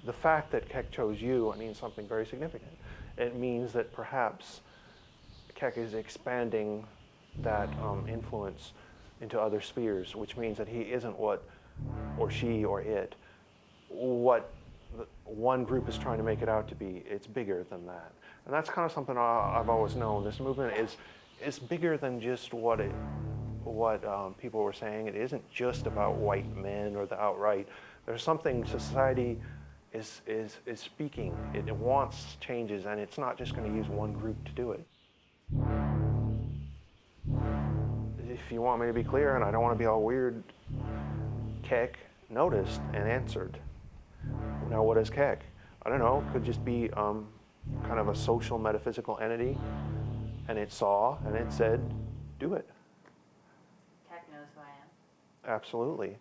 the fact that Kek chose you means something very significant. It means that perhaps Kek is expanding that influence into other spheres, which means that he isn't what, or she, or it, what one group is trying to make it out to be. It's bigger than that. And that's kind of something I've always known. This movement is bigger than just what people were saying. It isn't just about white men or the outright. There's something society is speaking. It wants changes, and it's not just going to use one group to do it. If you want me to be clear, and I don't want to be all weird, Kek noticed and answered. Now, what is Kek? I don't know. Could just be kind of a social metaphysical entity, and it saw and it said, "Do it." Kek knows who I am. Absolutely.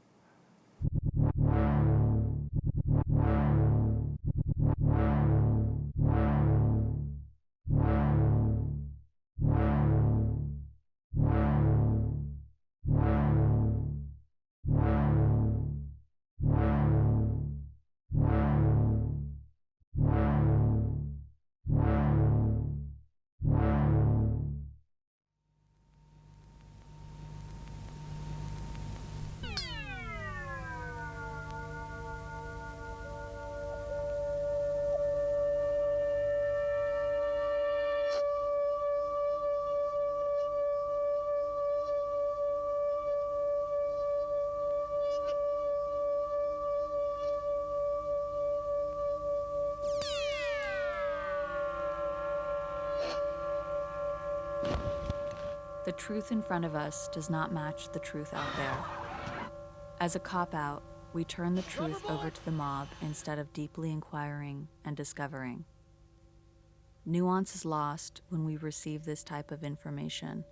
The truth in front of us does not match the truth out there. As a cop-out, we turn the truth over to the mob instead of deeply inquiring and discovering. Nuance is lost when we receive this type of information.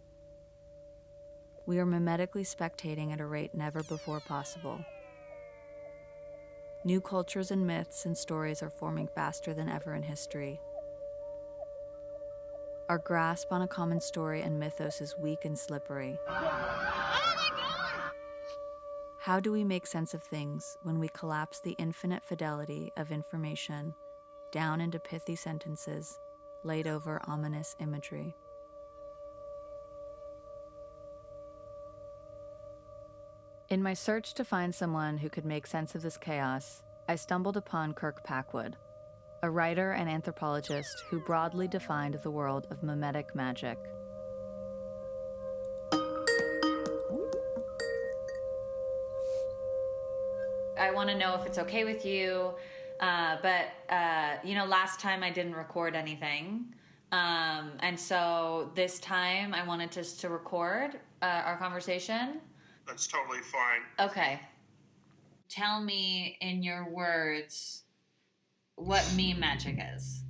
We are memetically spectating at a rate never before possible. New cultures and myths and stories are forming faster than ever in history. Our grasp on a common story and mythos is weak and slippery. How do we make sense of things when we collapse the infinite fidelity of information down into pithy sentences laid over ominous imagery? In my search to find someone who could make sense of this chaos, I stumbled upon Kirk, a writer and anthropologist who broadly defined the world of memetic magic. I want to know if it's okay with you, but last time I didn't record anything, and so this time I wanted to record our conversation. That's totally fine. Okay. Tell me in your words what meme magic is.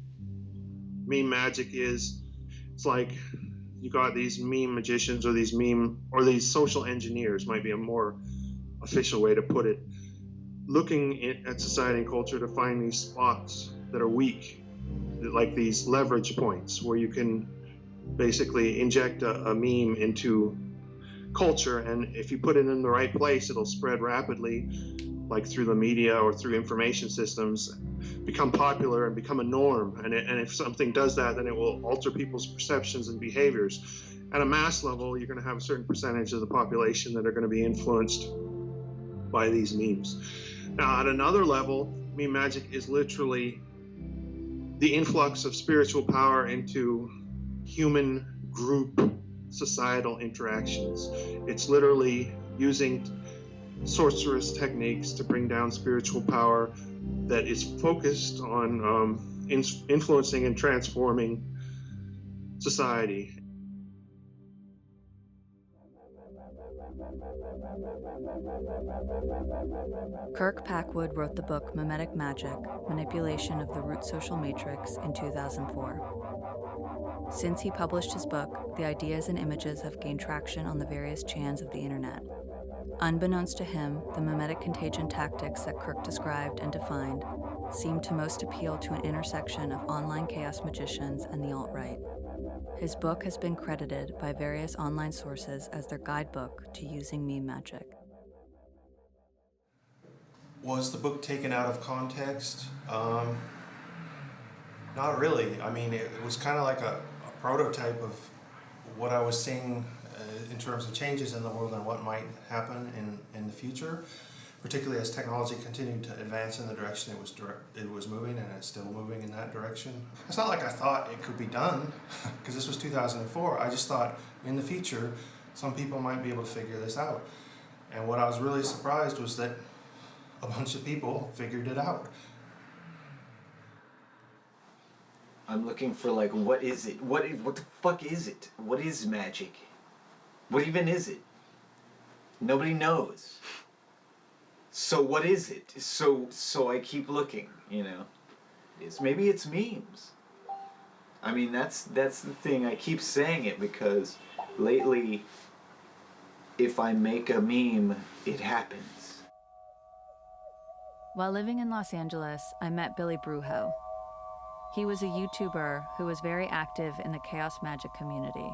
Meme magic is, it's like you got these meme magicians or these social engineers, might be a more official way to put it, looking at society and culture to find these spots that are weak, like these leverage points where you can basically inject a meme into culture, and if you put it in the right place, it'll spread rapidly, like through the media or through information systems, become popular and become a norm. And if something does that, then it will alter people's perceptions and behaviors. At a mass level, you're going to have a certain percentage of the population that are going to be influenced by these memes. Now, at another level, meme magic is literally the influx of spiritual power into human group societal interactions. It's literally using sorcerous techniques to bring down spiritual power that is focused on influencing and transforming society. Kirk wrote the book Memetic Magic, Manipulation of the Root Social Matrix in 2004. Since he published his book, the ideas and images have gained traction on the various chans of the internet. Unbeknownst to him, the memetic contagion tactics that Kirk described and defined seemed to most appeal to an intersection of online chaos magicians and the alt-right. His book has been credited by various online sources as their guidebook to using meme magic. Was the book taken out of context? Not really. I mean, it was kind of like a prototype of what I was seeing in terms of changes in the world and what might happen in the future, particularly as technology continued to advance in the direction it was moving, and it's still moving in that direction. It's not like I thought it could be done, because this was 2004. I just thought in the future some people might be able to figure this out. And what I was really surprised was that a bunch of people figured it out. I'm looking for, like, what is it? What the fuck is it? What is magic? What even is it? Nobody knows. So what is it? So I keep looking, you know. Maybe it's memes. I mean, that's the thing. I keep saying it because lately, if I make a meme, it happens. While living in Los Angeles, I met Billy Brujo. He was a YouTuber who was very active in the chaos magic community.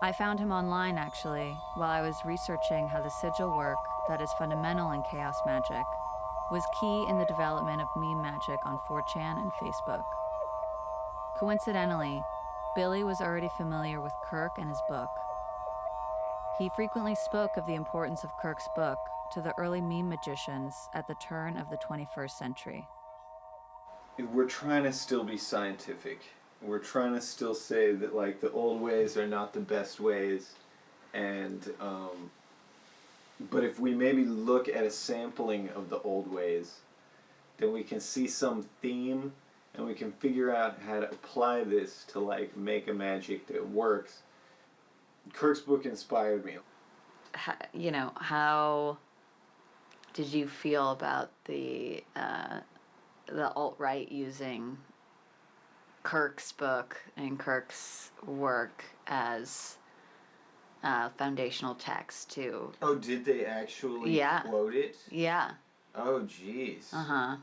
I found him online, actually, while I was researching how the sigil work that is fundamental in chaos magic was key in the development of meme magic on 4chan and Facebook. Coincidentally, Billy was already familiar with Kirk and his book. He frequently spoke of the importance of Kirk's book to the early meme magicians at the turn of the 21st century. We're trying to still be scientific. We're trying to still say that, like, the old ways are not the best ways, and but if we maybe look at a sampling of the old ways, then we can see some theme, and we can figure out how to apply this to, like, make a magic that works. Kirk's book inspired me. How did you feel about the alt-right using Kirk's book and Kirk's work as foundational text to... Oh, did they actually quote it? Yeah. Oh, jeez. Uh-huh.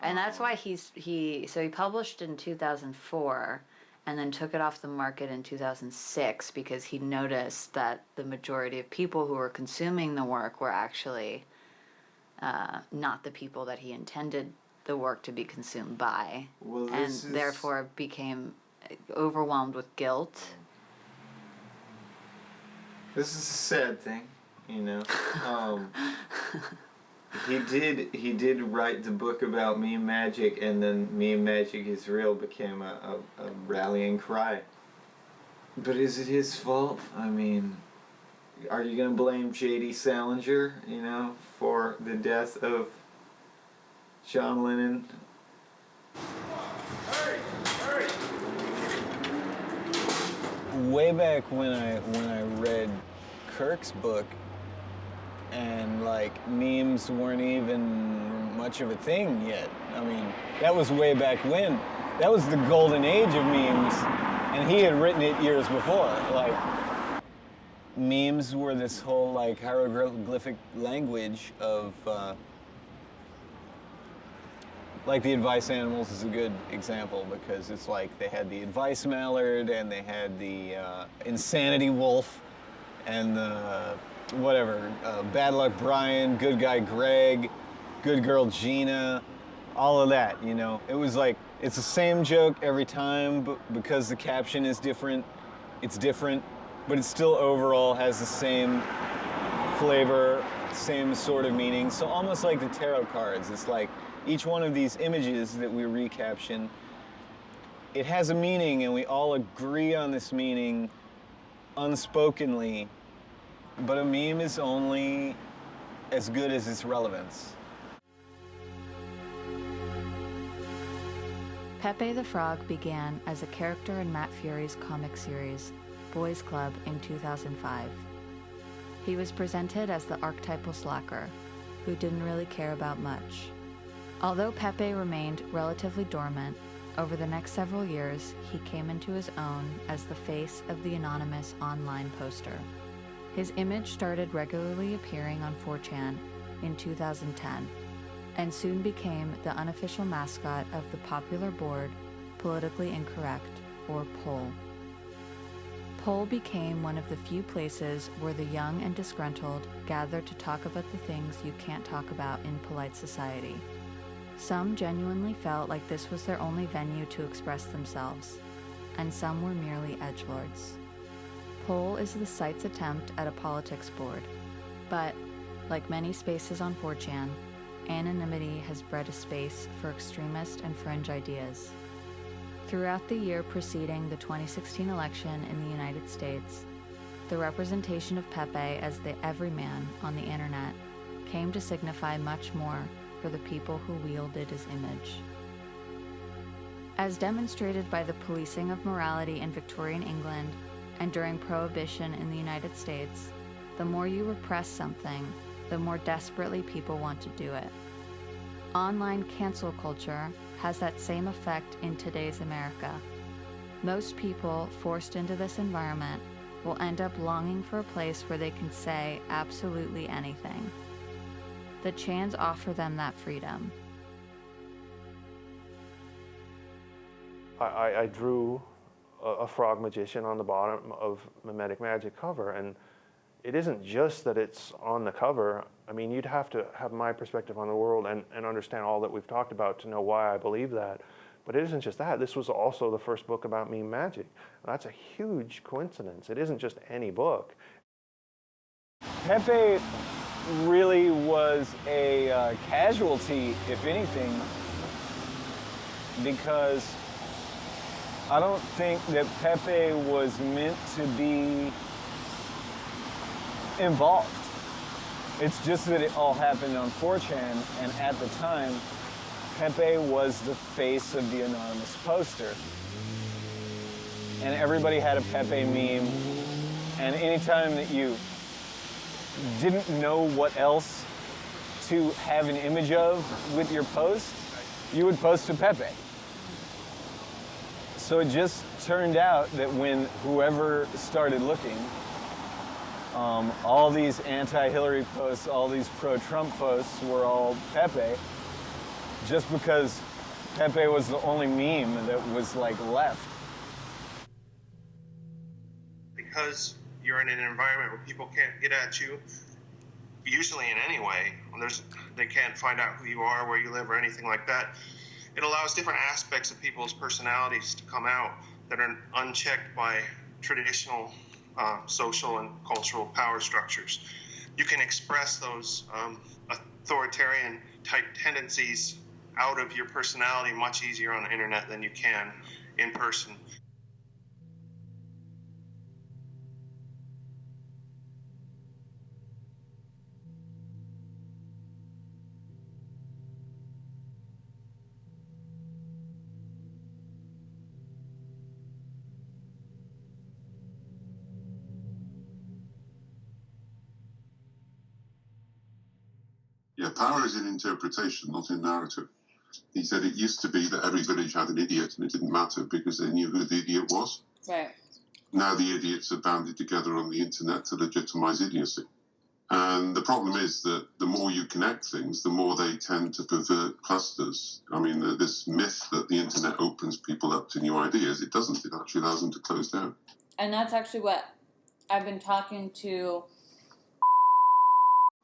And that's why he published in 2004 and then took it off the market in 2006 because he noticed that the majority of people who were consuming the work were actually not the people that he intended the work to be consumed by, therefore became overwhelmed with guilt. This is a sad thing, you know. He did write the book about meme magic, and then Meme Magic is Real became a rallying cry. But is it his fault? I mean, are you gonna blame J.D. Salinger, you know, for the death of John Lennon? Hurry! Way back when I read Kirk's book, and, like, memes weren't even much of a thing yet. I mean, that was way back when. That was the golden age of memes, and he had written it years before. Like, memes were this whole, like, hieroglyphic language of, like, the advice animals is a good example, because it's like they had the advice mallard, and they had the insanity wolf, and the whatever, bad luck Brian, good guy Greg, good girl Gina, all of that, you know. It was like, it's the same joke every time, but because the caption is different, it's different, but it still overall has the same flavor, same sort of meaning. So almost like the tarot cards, it's like each one of these images that we recaption, it has a meaning, and we all agree on this meaning unspokenly, but a meme is only as good as its relevance. Pepe the Frog began as a character in Matt Fury's comic series, Boys Club, in 2005. He was presented as the archetypal slacker, who didn't really care about much. Although Pepe remained relatively dormant, over the next several years, he came into his own as the face of the anonymous online poster. His image started regularly appearing on 4chan in 2010, and soon became the unofficial mascot of the popular board Politically Incorrect, or POL. Pole became one of the few places where the young and disgruntled gather to talk about the things you can't talk about in polite society. Some genuinely felt like this was their only venue to express themselves, and some were merely edgelords. Pole is the site's attempt at a politics board, but, like many spaces on 4chan, anonymity has bred a space for extremist and fringe ideas. Throughout the year preceding the 2016 election in the United States, the representation of Pepe as the everyman on the internet came to signify much more for the people who wielded his image. As demonstrated by the policing of morality in Victorian England and during Prohibition in the United States, the more you repress something, the more desperately people want to do it. Online cancel culture has that same effect in today's America. Most people forced into this environment will end up longing for a place where they can say absolutely anything. The Chans offer them that freedom. I drew a frog magician on the bottom of Memetic Magic cover, and it isn't just that it's on the cover. I mean, you'd have to have my perspective on the world and understand all that we've talked about to know why I believe that. But it isn't just that. This was also the first book about meme magic. That's a huge coincidence. It isn't just any book. Pepe really was a casualty, if anything, because I don't think that Pepe was meant to be involved. It's just that it all happened on 4chan, and at the time, Pepe was the face of the anonymous poster. And everybody had a Pepe meme, and anytime that you didn't know what else to have an image of with your post, you would post to Pepe. So it just turned out that when whoever started looking, all these anti-Hillary posts, all these pro-Trump posts were all Pepe, just because Pepe was the only meme that was like left. Because you're in an environment where people can't get at you, usually in any way, they can't find out who you are, where you live, or anything like that. It allows different aspects of people's personalities to come out that are unchecked by traditional social and cultural power structures. You can express those authoritarian type tendencies out of your personality much easier on the internet than you can in person. Yeah, power is in interpretation, not in narrative. He said it used to be that every village had an idiot and it didn't matter because they knew who the idiot was. Right. Now the idiots are banded together on the internet to legitimize idiocy. And the problem is that the more you connect things, the more they tend to pervert clusters. I mean, this myth that the internet opens people up to new ideas, it doesn't. It actually allows them to close down. And that's actually what I've been talking to.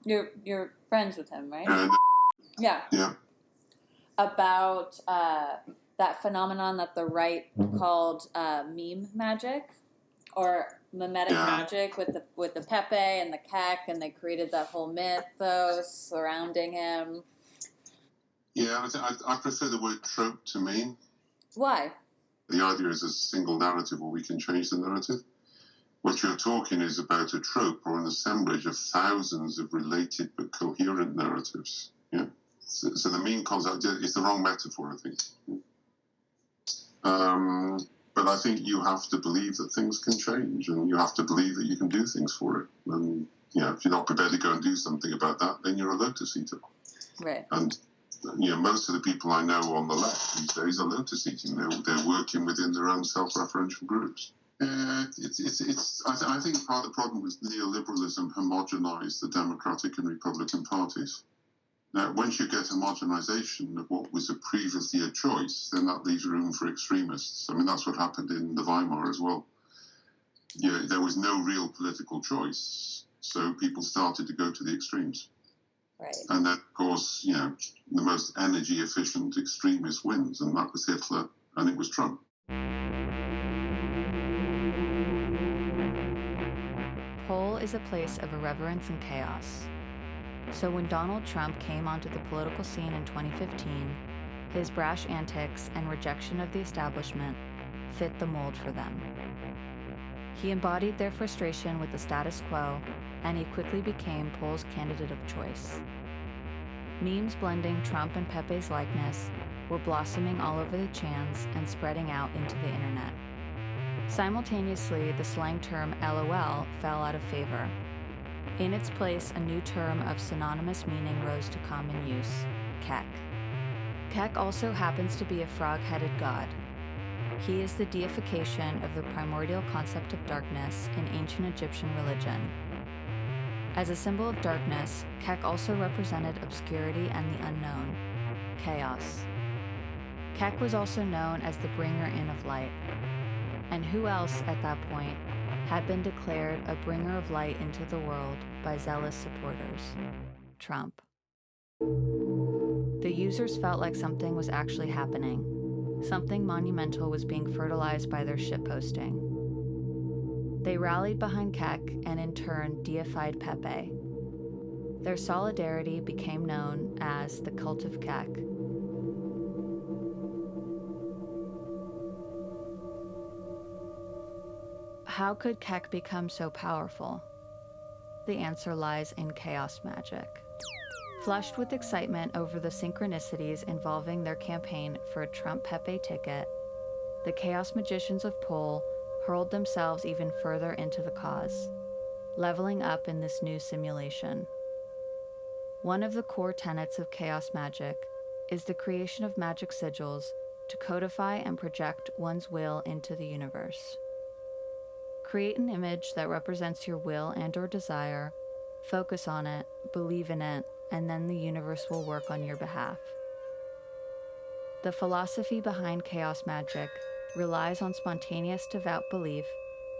You're friends with him, right? And, Yeah. yeah. About that phenomenon that the right called meme magic, or memetic magic, with the Pepe and the Kek, and they created that whole mythos surrounding him. Yeah, I prefer the word trope to meme. Why? The idea is a single narrative where we can change the narrative. What you're talking is about a trope or an assemblage of thousands of related but coherent narratives. Yeah. So the meme concept is the wrong metaphor, I think. But I think you have to believe that things can change, and you have to believe that you can do things for it. And if you're not prepared to go and do something about that, then you're a lotus eater. Right. And most of the people I know on the left these days are lotus eating. They're working within their own self-referential groups. I think part of the problem was neoliberalism homogenized the Democratic and Republican parties. Now, once you get homogenization of what was previously a choice, then that leaves room for extremists. I mean, that's what happened in the Weimar as well. there was no real political choice. So people started to go to the extremes. Right. And then, of course, the most energy efficient extremist wins, and that was Hitler, and it was Trump. Pole is a place of irreverence and chaos. So when Donald Trump came onto the political scene in 2015, his brash antics and rejection of the establishment fit the mold for them. He embodied their frustration with the status quo, and he quickly became Pole's candidate of choice. Memes blending Trump and Pepe's likeness were blossoming all over the chans and spreading out into the internet. Simultaneously, the slang term LOL fell out of favor. In its place, a new term of synonymous meaning rose to common use, Kek. Kek also happens to be a frog-headed god. He is the deification of the primordial concept of darkness in ancient Egyptian religion. As a symbol of darkness, Kek also represented obscurity and the unknown, chaos. Kek was also known as the bringer in of light. And who else at that point had been declared a bringer of light into the world by zealous supporters? Trump. The users felt like something was actually happening. Something monumental was being fertilized by their shitposting. They rallied behind Kek and in turn deified Pepe. Their solidarity became known as the Cult of Kek. How could Kek become so powerful? The answer lies in chaos magic. Flushed with excitement over the synchronicities involving their campaign for a Trump-Pepe ticket, the chaos magicians of Pole hurled themselves even further into the cause, leveling up in this new simulation. One of the core tenets of chaos magic is the creation of magic sigils to codify and project one's will into the universe. Create an image that represents your will and/or desire, focus on it, believe in it, and then the universe will work on your behalf. The philosophy behind chaos magic relies on spontaneous devout belief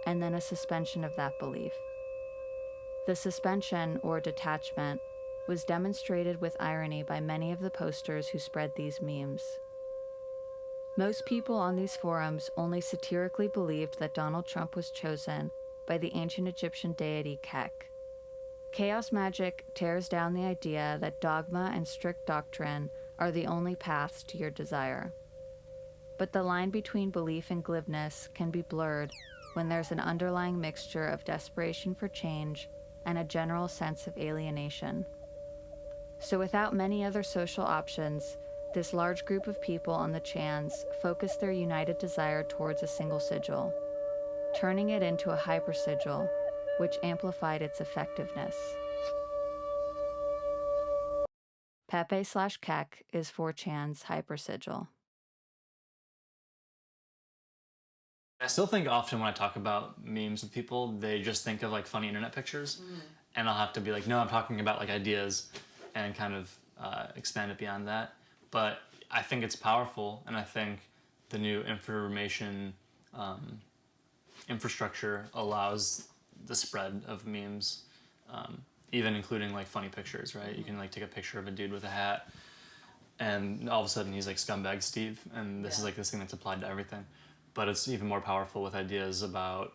and then a suspension of that belief. The suspension, or detachment, was demonstrated with irony by many of the posters who spread these memes. Most people on these forums only satirically believed that Donald Trump was chosen by the ancient Egyptian deity Kek. Chaos magic tears down the idea that dogma and strict doctrine are the only paths to your desire. But the line between belief and glibness can be blurred when there's an underlying mixture of desperation for change and a general sense of alienation. So without many other social options, this large group of people on the chans focused their united desire towards a single sigil, turning it into a hypersigil, which amplified its effectiveness. Pepe/Kek is 4chan's hypersigil. I still think often when I talk about memes with people, they just think of like funny internet pictures, and I'll have to be like, no, I'm talking about like ideas, and kind of expand it beyond that. But I think it's powerful, and I think the new information infrastructure allows the spread of memes, even including like funny pictures, right? You can like take a picture of a dude with a hat, and all of a sudden he's like scumbag Steve, and this is like this thing that's applied to everything. But it's even more powerful with ideas about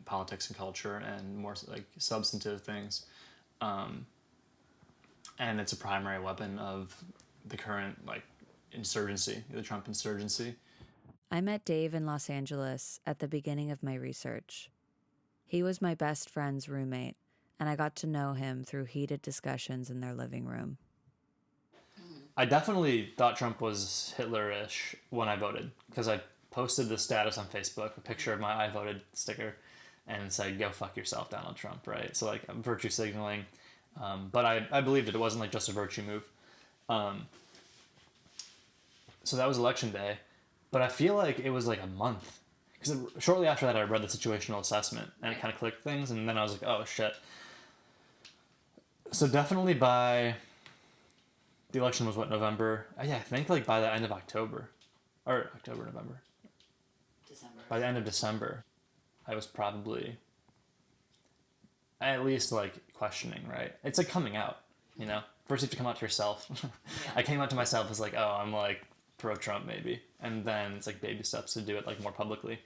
politics and culture and more like substantive things. And it's a primary weapon of the current like insurgency, the Trump insurgency. I met Dave in Los Angeles at the beginning of my research. He was my best friend's roommate, and I got to know him through heated discussions in their living room. I definitely thought Trump was Hitler-ish when I voted, because I posted the status on Facebook, a picture of my I voted sticker, and said, go fuck yourself, Donald Trump, right? So like I'm virtue signaling, but I believed it. It wasn't like just a virtue move. So that was election day, but I feel like it was like a month, because shortly after that I read the situational assessment, and it kind of clicked things, and then I was like, oh shit. So definitely by, the election was what, November? Yeah, I think like by the end of October, or October, November. By the end of December, I was probably at least like questioning, right? It's like coming out, you know? First you have to come out to yourself. I came out to myself as like, oh, I'm like pro-Trump maybe. And then it's like baby steps to do it like more publicly.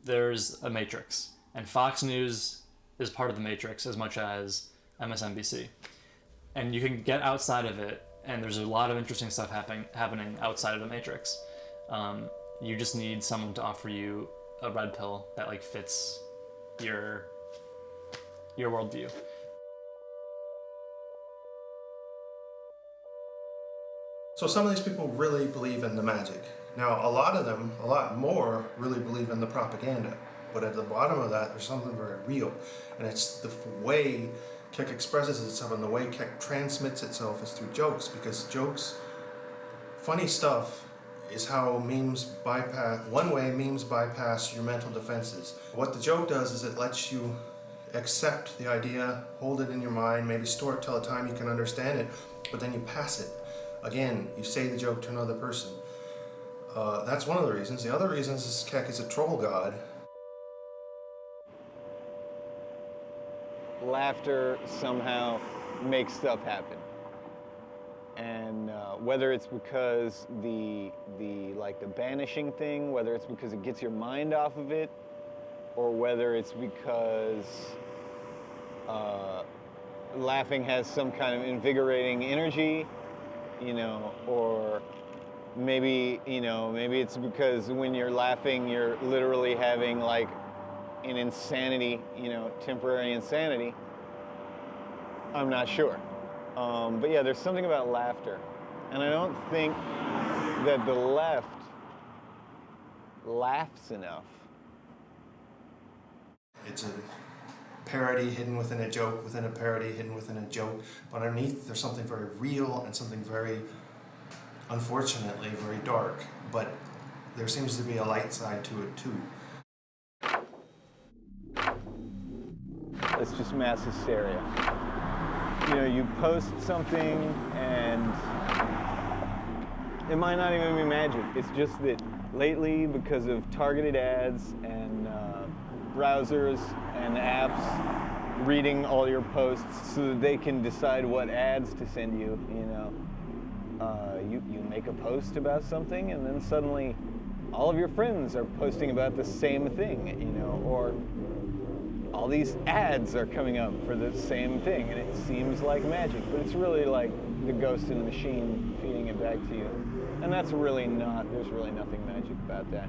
There's a matrix, and Fox News is part of the matrix as much as MSNBC. And you can get outside of it, and there's a lot of interesting stuff happening outside of the matrix. You just need someone to offer you a red pill that like fits your worldview. So some of these people really believe in the magic. Now, a lot of them, a lot more, really believe in the propaganda. But at the bottom of that, there's something very real. And it's the way Kek expresses itself and the way Kek transmits itself is through jokes. Because jokes, funny stuff, is how memes bypass, one way memes bypass your mental defenses. What the joke does is it lets you accept the idea, hold it in your mind, maybe store it till a time you can understand it, but then you pass it. Again, you say the joke to another person. That's one of the reasons. The other reason is Kek is a troll god. Laughter somehow makes stuff happen. And whether it's because the banishing thing, whether it's because it gets your mind off of it, or whether it's because laughing has some kind of invigorating energy, you know, or maybe it's because when you're laughing, you're literally having like an insanity, you know, temporary insanity. I'm not sure. But yeah, there's something about laughter. And I don't think that the left laughs enough. It's a parody hidden within a joke, within a parody hidden within a joke. But underneath, there's something very real and something very, unfortunately, very dark. But there seems to be a light side to it, too. It's just mass hysteria. You know, you post something and it might not even be magic. It's just that lately, because of targeted ads and browsers and apps reading all your posts so that they can decide what ads to send you, you know, you make a post about something and then suddenly all of your friends are posting about the same thing, you know, or all these ads are coming up for the same thing, and it seems like magic, but it's really like the ghost in the machine feeding it back to you. And that's really not, there's really nothing magic about that.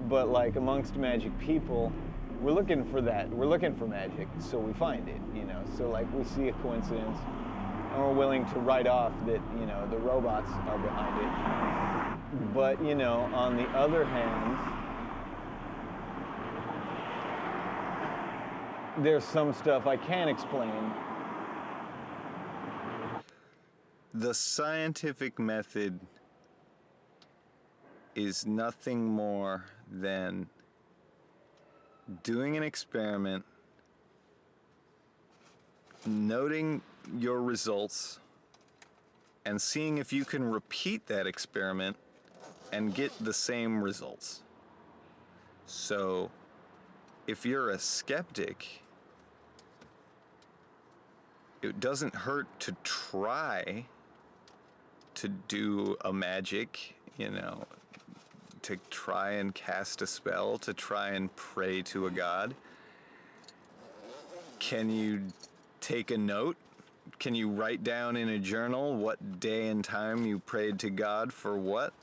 But like amongst magic people, we're looking for that. We're looking for magic, so we find it, you know. So like we see a coincidence, and we're willing to write off that, you know, the robots are behind it. But, you know, on the other hand, there's some stuff I can't explain. The scientific method is nothing more than doing an experiment, noting your results, and seeing if you can repeat that experiment and get the same results. So, if you're a skeptic, it doesn't hurt to try to do a magic, you know, to try and cast a spell, to try and pray to a god. Can you take a note? Can you write down in a journal what day and time you prayed to God for what?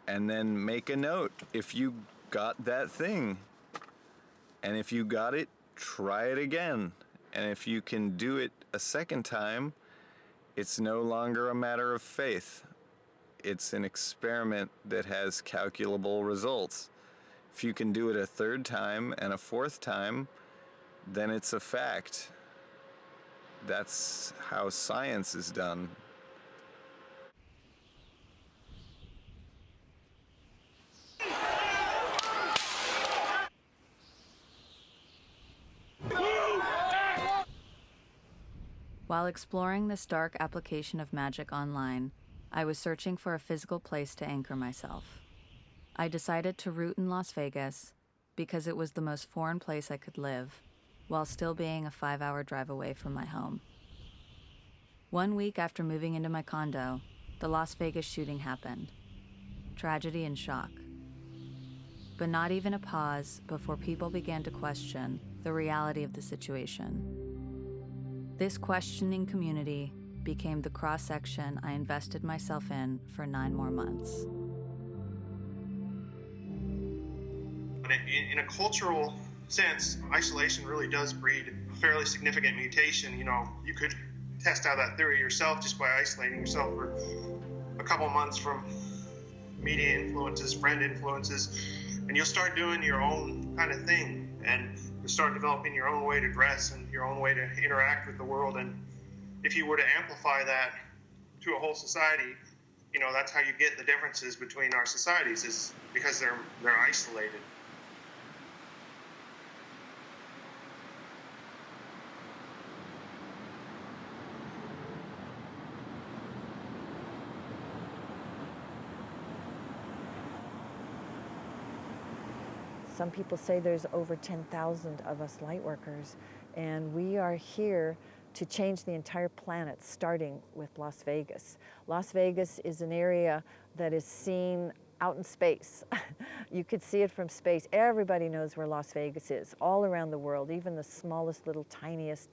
And then make a note if you got that thing. And if you got it, try it again. And if you can do it a second time, it's no longer a matter of faith. It's an experiment that has calculable results. If you can do it a third time and a fourth time, then it's a fact. That's how science is done. While exploring this dark application of magic online, I was searching for a physical place to anchor myself. I decided to root in Las Vegas because it was the most foreign place I could live, while still being a 5-hour drive away from my home. 1 week after moving into my condo, the Las Vegas shooting happened. Tragedy and shock. But not even a pause before people began to question the reality of the situation. This questioning community became the cross-section I invested myself in for 9 more months. But in a cultural sense, isolation really does breed a fairly significant mutation. You know, you could test out that theory yourself just by isolating yourself for a couple months from media influences, friend influences, and you'll start doing your own kind of thing, and you'll start developing your own way to dress and your own way to interact with the world. And if you were to amplify that to a whole society, you know, that's how you get the differences between our societies, is because they're isolated. Some people say there's over 10,000 of us light workers, and we are here to change the entire planet, starting with Las Vegas. Las Vegas is an area that is seen out in space. You could see it from space. Everybody knows where Las Vegas is, all around the world. Even the smallest, little, tiniest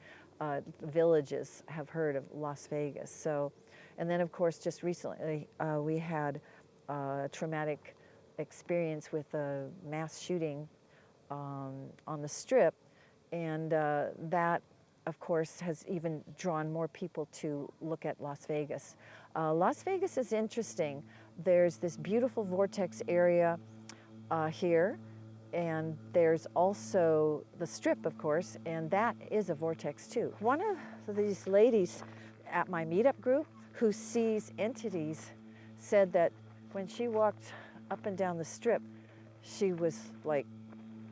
villages have heard of Las Vegas. So, and then of course, just recently, we had a traumatic experience with a mass shooting on the Strip, and that of course has even drawn more people to look at Las Vegas. Las Vegas is interesting. There's this beautiful vortex area here, and there's also the Strip, of course, and that is a vortex too. One of these ladies at my meetup group who sees entities said that when she walked up and down the Strip, she was like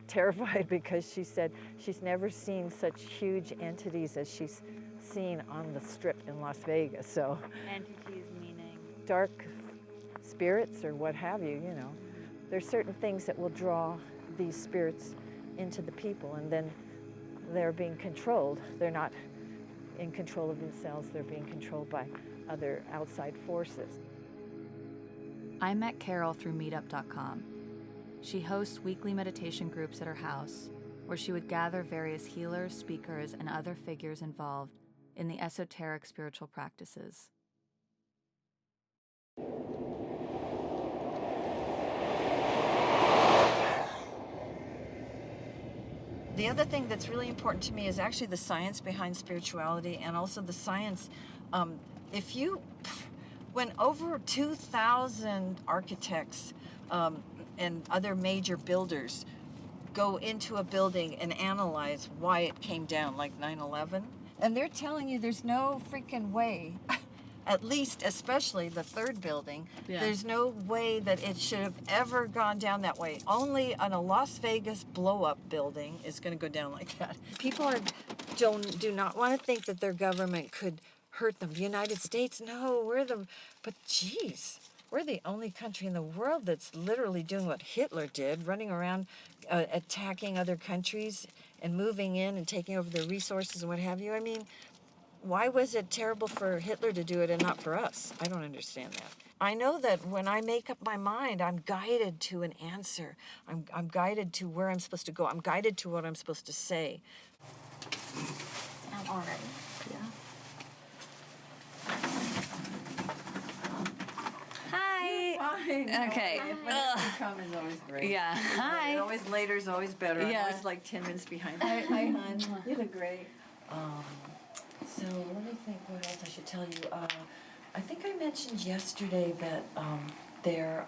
terrified, because she said she's never seen such huge entities as she's seen on the Strip in Las Vegas. So Entities meaning? Dark spirits or what have you, you know. There's certain things that will draw these spirits into the people, and then they're being controlled. They're not in control of themselves, they're being controlled by other outside forces. I met Carole through meetup.com. She hosts weekly meditation groups at her house, where she would gather various healers, speakers, and other figures involved in the esoteric spiritual practices. The other thing that's really important to me is actually the science behind spirituality, and also the science. When over 2,000 architects and other major builders go into a building and analyze why it came down, like 9/11, and they're telling you there's no freaking way, at least especially the third building, there's no way that it should have ever gone down that way. Only on a Las Vegas blow-up building is going to go down like that. People do not want to think that their government could hurt them. The United States, no, but geez, we're the only country in the world that's literally doing what Hitler did, running around attacking other countries and moving in and taking over their resources and what have you. I mean, why was it terrible for Hitler to do it and not for us? I don't understand that. I know that when I make up my mind, I'm guided to an answer. I'm guided to where I'm supposed to go. I'm guided to what I'm supposed to say. I'm already. Yeah. Hi. Fine. Okay. Whenever you come is always great. Yeah. Hi. And always later is always better. Yeah. I'm always like 10 minutes behind. Hi, hon. You look great. So let me think what else I should tell you. I think I mentioned yesterday that there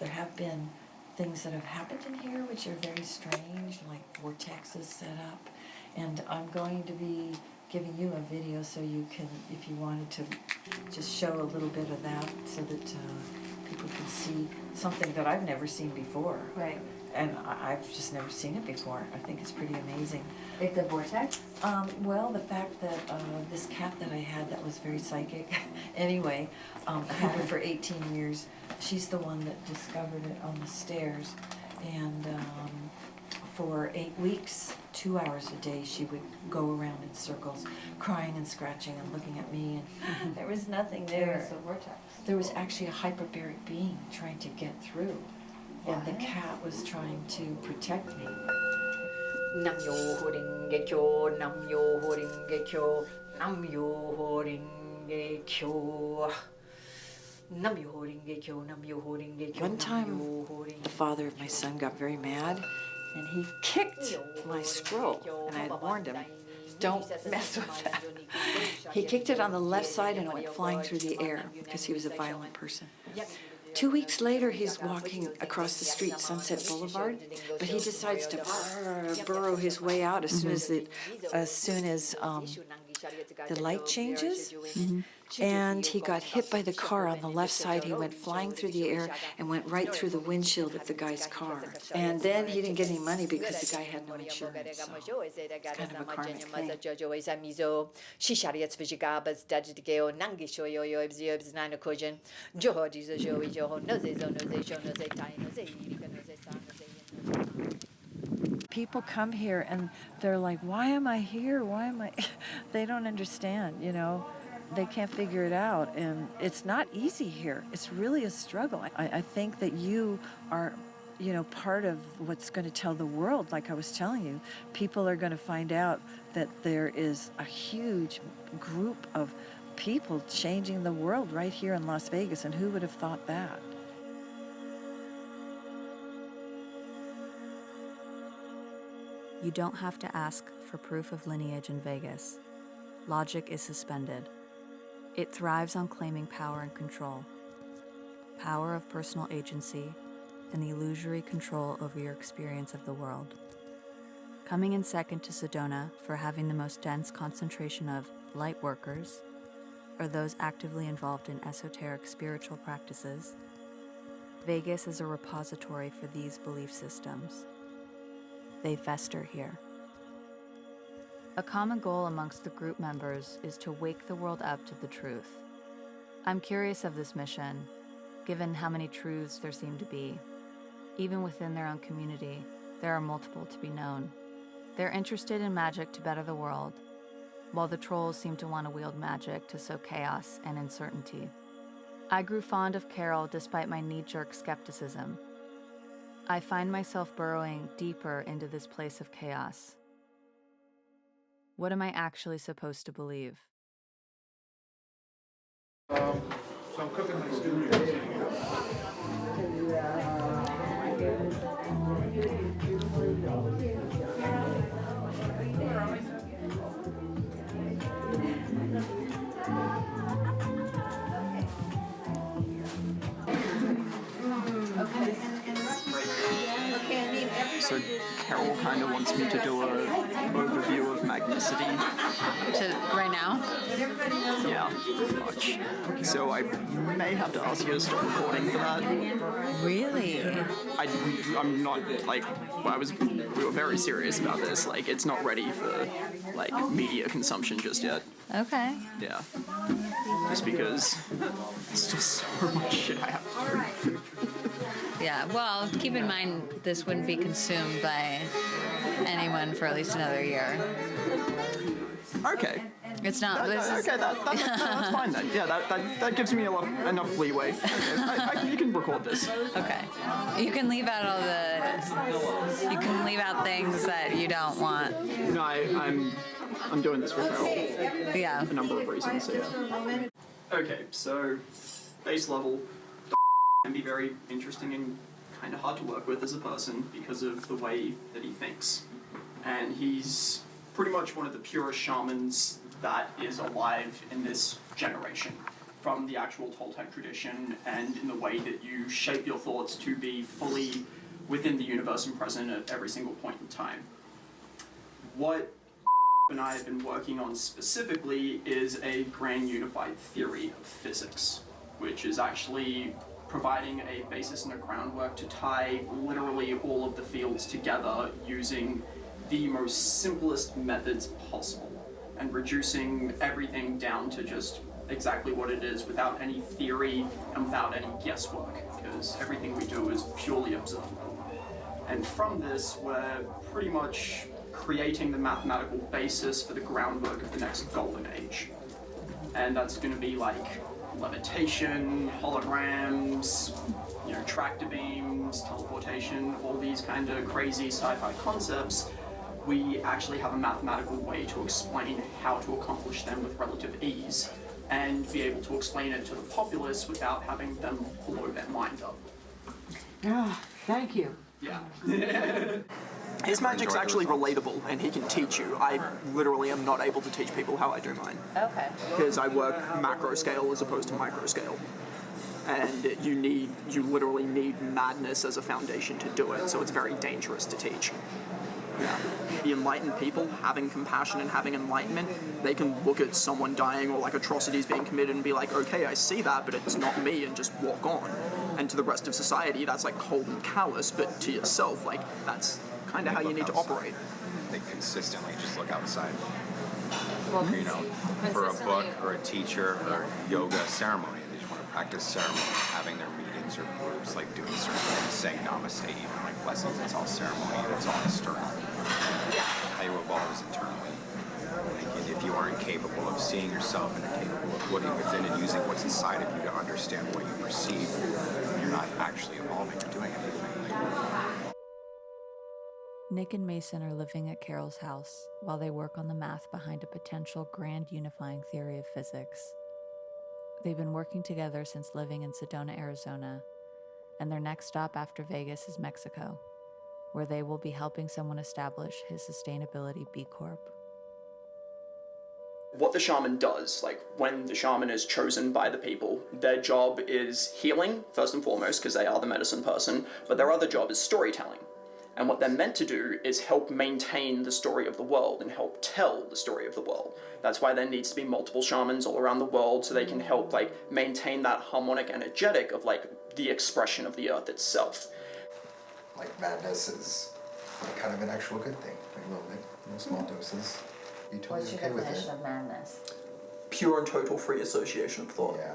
have been things that have happened in here which are very strange, like vortexes set up. And I'm going to be giving you a video so you can, if you wanted to, just show a little bit of that so that people can see something that I've never seen before. Right. And I've just never seen it before. I think it's pretty amazing. It's a vortex? Well, the fact that this cat that I had that was very psychic, anyway, I had her for 18 years. She's the one that discovered it on the stairs. And For 8 weeks, 2 hours a day, she would go around in circles, crying and scratching and looking at me, and there was nothing there. There was a vortex. There was actually a hyperbaric being trying to get through, and the cat was trying to protect me. Nam yo horinge kyo, nam yo horinge kyo, nam yo horinge kyo. One time, the father of my son got very mad, and he kicked my scroll, and I had warned him, don't mess with that. He kicked it on the left side, and it went flying through the air, because he was a violent person. 2 weeks later, he's walking across the street, Sunset Boulevard, but he decides to burrow his way out as soon as the light changes. And he got hit by the car on the left side. He went flying through the air and went right through the windshield of the guy's car. And then he didn't get any money because the guy had no insurance. So it's kind of a karmic thing. People come here and they're like, why am I here? Why am I? They don't understand, you know. They can't figure it out, and it's not easy here. It's really a struggle. I think that you are, you know, part of what's going to tell the world, like I was telling you. People are going to find out that there is a huge group of people changing the world right here in Las Vegas, and who would have thought that? You don't have to ask for proof of lineage in Vegas. Logic is suspended. It thrives on claiming power and control. Power of personal agency and the illusory control over your experience of the world. Coming in second to Sedona for having the most dense concentration of light workers, or those actively involved in esoteric spiritual practices, Vegas is a repository for these belief systems. They fester here. A common goal amongst the group members is to wake the world up to the truth. I'm curious of this mission, given how many truths there seem to be. Even within their own community, there are multiple to be known. They're interested in magic to better the world, while the trolls seem to want to wield magic to sow chaos and uncertainty. I grew fond of Carole despite my knee-jerk skepticism. I find myself burrowing deeper into this place of chaos. What am I actually supposed to believe? So I'm cooking my stew. So Carole kind of wants me to do an overview of magnicity. Right now? Yeah, pretty much. So I may have to ask you to stop recording for that. Really? I'm not, like, we were very serious about this. Like, it's not ready for, like, media consumption just yet. Okay. Yeah. Just because it's just so much shit I have to do. Yeah, well, keep in mind this wouldn't be consumed by anyone for at least another year. Okay. It's not. That's fine then. Yeah, that gives me enough leeway. Okay. You can record this. Okay. You can leave out all the. You can leave out things that you don't want. No, I'm doing this for Carole. Yeah. For a number of reasons. So yeah. Okay, so base level can be very interesting and kind of hard to work with as a person because of the way that he thinks, and he's pretty much one of the purest shamans that is alive in this generation, from the actual Toltec tradition and in the way that you shape your thoughts to be fully within the universe and present at every single point in time. What and I have been working on specifically is a grand unified theory of physics, which is actually providing a basis and a groundwork to tie literally all of the fields together using the most simplest methods possible, and reducing everything down to just exactly what it is without any theory and without any guesswork, because everything we do is purely observable. And from this, we're pretty much creating the mathematical basis for the groundwork of the next golden age. And that's going to be like levitation, holograms, you know, tractor beams, teleportation, all these kind of crazy sci-fi concepts. We actually have a mathematical way to explain how to accomplish them with relative ease and be able to explain it to the populace without having them blow their mind up. Ah, thank you. Yeah. His magic's actually relatable, and he can teach you. I literally am not able to teach people how I do mine. Okay. Because I work macro scale as opposed to micro scale. And you literally need madness as a foundation to do it, so it's very dangerous to teach. Yeah. The enlightened people, having compassion and having enlightenment, they can look at someone dying or like atrocities being committed and be like, okay, I see that, but it's not me, and just walk on. And to the rest of society, that's like cold and callous, but to yourself, like, that's kind of how you need to operate. They consistently just look outside. You know, for a book or a teacher or yoga ceremony, they just want to practice ceremony, having their meetings or groups, like doing certain things, saying namaste, even like blessings, it's all ceremony and it's all external. How you evolve is internally. Like, if you aren't capable of seeing yourself and capable of looking within and using what's inside of you to understand what you perceive, you're not actually evolving or doing anything. Nick and Mason are living at Carole's house while they work on the math behind a potential grand unifying theory of physics. They've been working together since living in Sedona, Arizona, and their next stop after Vegas is Mexico, where they will be helping someone establish his Sustainability B Corp. What the shaman does, like when the shaman is chosen by the people, their job is healing, first and foremost, because they are the medicine person, but their other job is storytelling. And what they're meant to do is help maintain the story of the world and help tell the story of the world. That's why there needs to be multiple shamans all around the world so they can help like maintain that harmonic energetic of like the expression of the earth itself. Like madness is like kind of an actual good thing, like a little bit, small doses. Be totally What's your okay with it. definition of madness? Pure and total free association of thought. Yeah.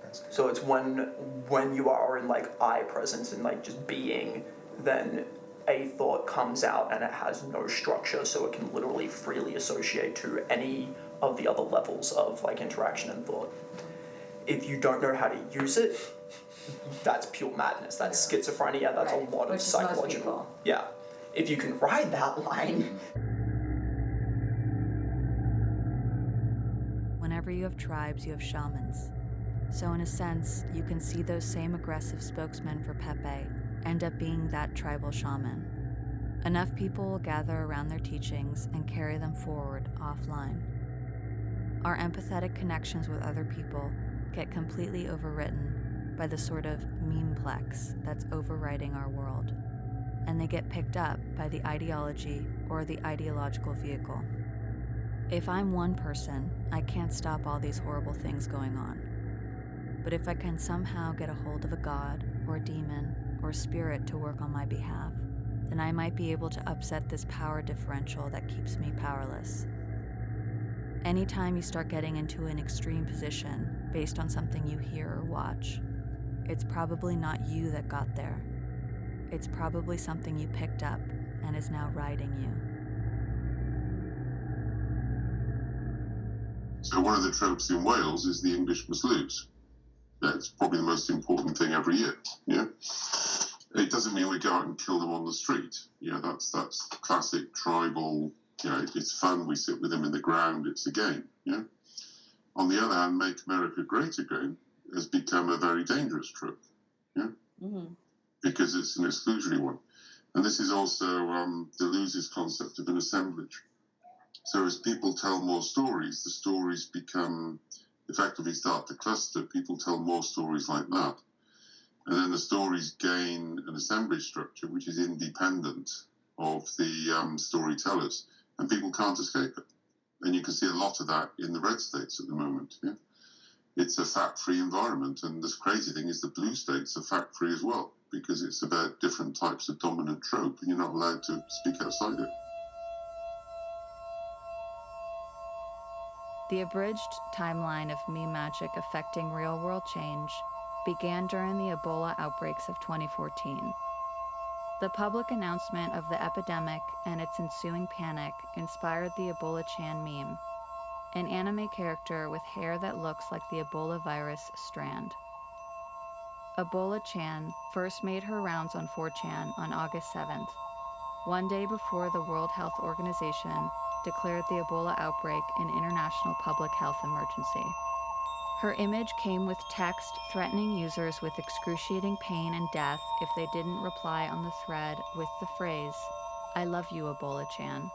That's good. So it's when you are in like I presence and like just being, then a thought comes out and it has no structure, so it can literally freely associate to any of the other levels of like interaction and thought. If you don't know how to use it, that's pure madness. That's schizophrenia. That's Right. a lot Which of is most psychological. people. Yeah. If you can ride that line. Whenever you have tribes, you have shamans. So in a sense, you can see those same aggressive spokesmen for Pepe end up being that tribal shaman. Enough people will gather around their teachings and carry them forward offline. Our empathetic connections with other people get completely overwritten by the sort of memeplex that's overriding our world, and they get picked up by the ideology or the ideological vehicle. If I'm one person, I can't stop all these horrible things going on. But if I can somehow get a hold of a god or a demon or spirit to work on my behalf, then I might be able to upset this power differential that keeps me powerless. Anytime you start getting into an extreme position based on something you hear or watch, it's probably not you that got there. It's probably something you picked up and is now riding you. So one of the tropes in Wales is the English must lose. That's probably the most important thing every year. Yeah, it doesn't mean we go out and kill them on the street. Yeah, that's classic tribal. You know, it's fun. We sit with them in the ground. It's a game. Yeah. On the other hand, Make America Great Again has become a very dangerous trope. Yeah, because it's an exclusionary one, and this is also Deleuze's concept of an assemblage. So as people tell more stories, the stories become effectively start to cluster. People tell more stories like that. And then the stories gain an assemblage structure which is independent of the storytellers. And people can't escape it. And you can see a lot of that in the red states at the moment. Yeah? It's a fat-free environment. And this crazy thing is the blue states are fat-free as well, because it's about different types of dominant trope, and you're not allowed to speak outside it. The abridged timeline of meme magic affecting real-world change began during the Ebola outbreaks of 2014. The public announcement of the epidemic and its ensuing panic inspired the Ebola Chan meme, an anime character with hair that looks like the Ebola virus strand. Ebola Chan first made her rounds on 4chan on August 7th, one day before the World Health Organization declared the Ebola outbreak an international public health emergency. Her image came with text threatening users with excruciating pain and death if they didn't reply on the thread with the phrase, "I love you, Ebola Chan."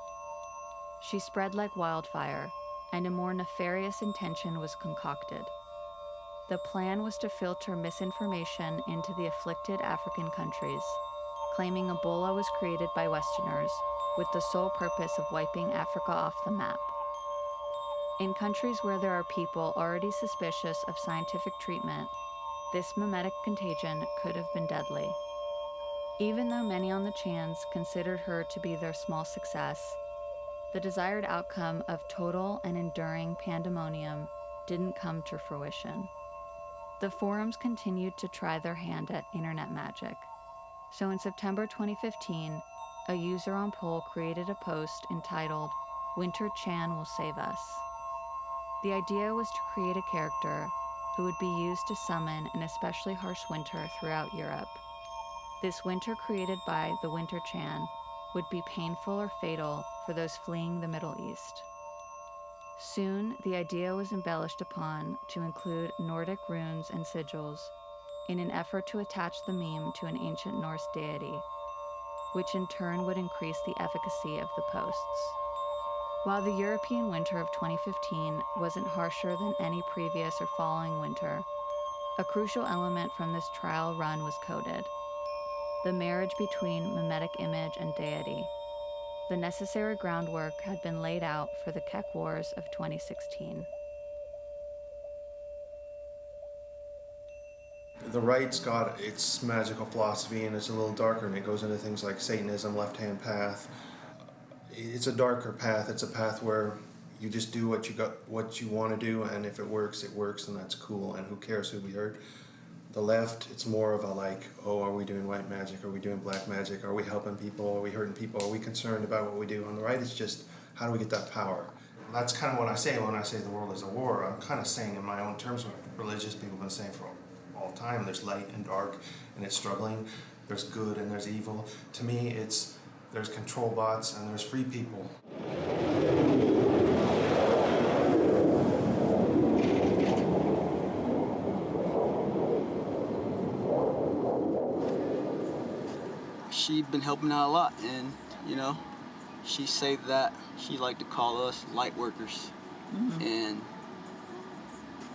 She spread like wildfire, and a more nefarious intention was concocted. The plan was to filter misinformation into the afflicted African countries, claiming Ebola was created by Westerners with the sole purpose of wiping Africa off the map. In countries where there are people already suspicious of scientific treatment, this memetic contagion could have been deadly. Even though many on the Chans considered her to be their small success, the desired outcome of total and enduring pandemonium didn't come to fruition. The forums continued to try their hand at internet magic. So in September 2015, a user on Poll created a post entitled, "Winter Chan will save us." The idea was to create a character who would be used to summon an especially harsh winter throughout Europe. This winter created by the Winter Chan would be painful or fatal for those fleeing the Middle East. Soon, the idea was embellished upon to include Nordic runes and sigils in an effort to attach the meme to an ancient Norse deity, which in turn would increase the efficacy of the posts. While the European winter of 2015 wasn't harsher than any previous or following winter, a crucial element from this trial run was coded: the marriage between memetic image and deity. The necessary groundwork had been laid out for the Kek Wars of 2016. The right's got its magical philosophy, and it's a little darker, and it goes into things like Satanism, left-hand path. It's a darker path. It's a path where you just do what you want to do, and if it works, and that's cool, and who cares who we hurt. The left, it's more of a like, oh, are we doing white magic? Are we doing black magic? Are we helping people? Are we hurting people? Are we concerned about what we do? On the right, it's just, how do we get that power? That's kind of what I say when I say the world is a war. I'm kind of saying in my own terms what religious people have been saying for all time. There's light and dark, and it's struggling. There's good and there's evil. To me, there's control bots and there's free people. She's been helping out a lot, and she said that she like to call us light workers, and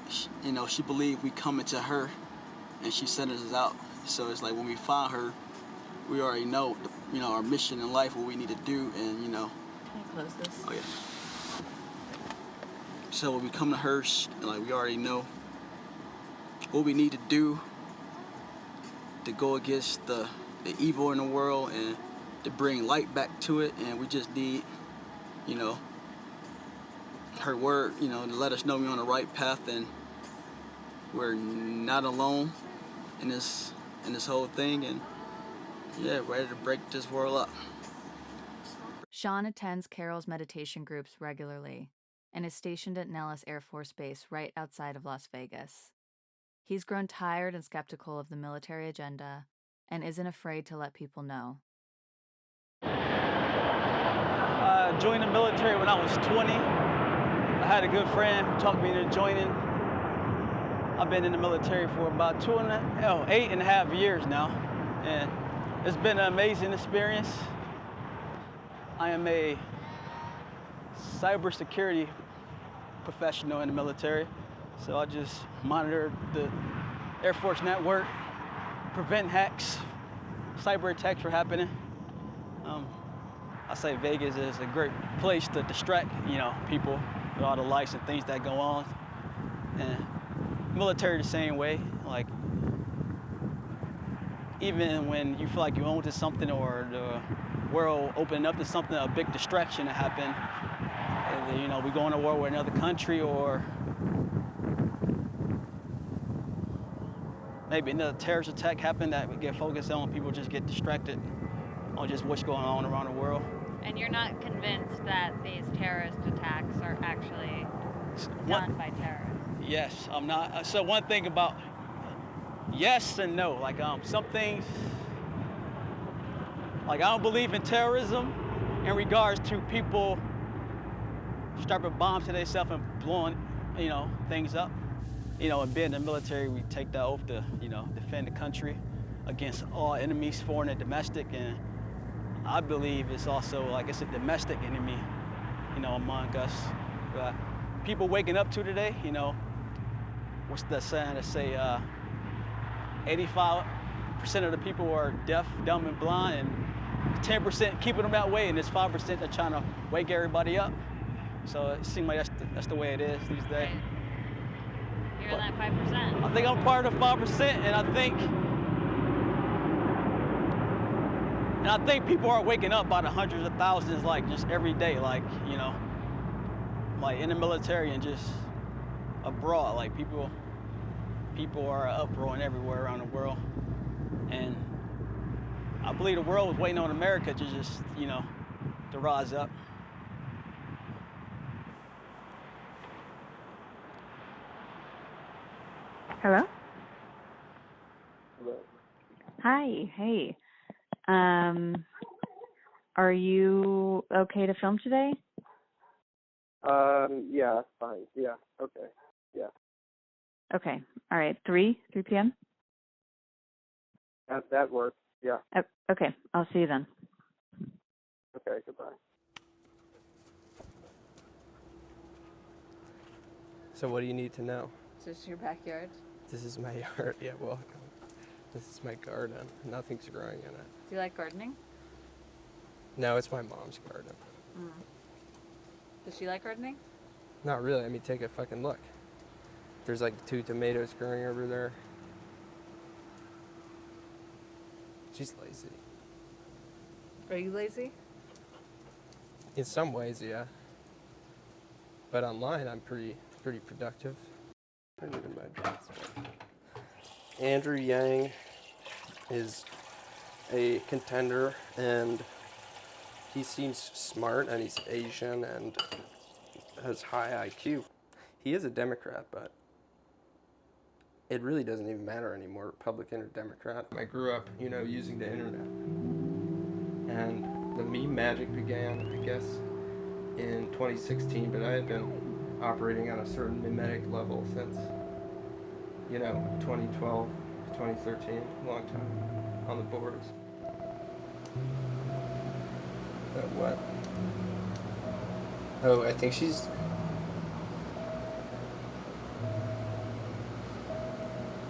she believed we coming to her, and she sent us out. So it's like when we find her, we already know, our mission in life, what we need to do, and Can I close this? Oh yeah. So when we come to her, we already know what we need to do to go against the evil in the world and to bring light back to it, and we just need, her word, to let us know we're on the right path and we're not alone in this whole thing, and ready to break this world up. Sean attends Carole's meditation groups regularly and is stationed at Nellis Air Force Base right outside of Las Vegas. He's grown tired and skeptical of the military agenda and isn't afraid to let people know. I joined the military when I was 20. I had a good friend who talked me into joining. I've been in the military for about 8.5 years now, and it's been an amazing experience. I am a cybersecurity professional in the military, so I just monitor the Air Force network, prevent hacks, cyber attacks from happening. I say Vegas is a great place to distract, people with all the lights and things that go on. And military the same way. Like, even when you feel like you're on to something or the world opening up to something, a big distraction to happen. Either, we go on to war with another country, or maybe another terrorist attack happened that we get focused on, people just get distracted. on just what's going on around the world. And you're not convinced that these terrorist attacks are actually done by terrorists? Yes, I'm not. So one thing about yes and no. Like some things, like I don't believe in terrorism in regards to people strapping bombs to themselves and blowing, things up. And being in the military, we take the oath to, defend the country against all enemies, foreign and domestic. And I believe it's also like it's a domestic enemy, among us. People waking up to today, what's the saying? They say 85% of the people are deaf, dumb, and blind, and 10% keeping them that way, and there's 5% that are trying to wake everybody up. So it seems like that's the way it is these days. You're in that 5%. I think I'm part of the 5%, and I think people are waking up by the hundreds of thousands, like just every day, like like in the military and just abroad. Like people are uproaring everywhere around the world, and I believe the world was waiting on America to just to rise up. Hello? Hello. Hi, hey. Are you okay to film today? Yeah, fine. Yeah, okay. Yeah. Okay, all right, 3 p.m.? That works, yeah. Okay, I'll see you then. Okay, goodbye. So what do you need to know? Is this your backyard? This is my yard. Yeah, welcome. This is my garden. Nothing's growing in it. Do you like gardening? No, it's my mom's garden. Mm. Does she like gardening? Not really. I mean, take a fucking look. There's like 2 tomatoes growing over there. She's lazy. Are you lazy? In some ways, yeah. But online, I'm pretty productive. Andrew Yang is a contender, and he seems smart, and he's Asian and has high IQ. He is a Democrat, but it really doesn't even matter anymore, Republican or Democrat. I grew up, using the internet. And the meme magic began, I guess, in 2016, but I had been operating on a certain memetic level since, 2012, 2013, a long time, on the boards. What? Oh, I think she's...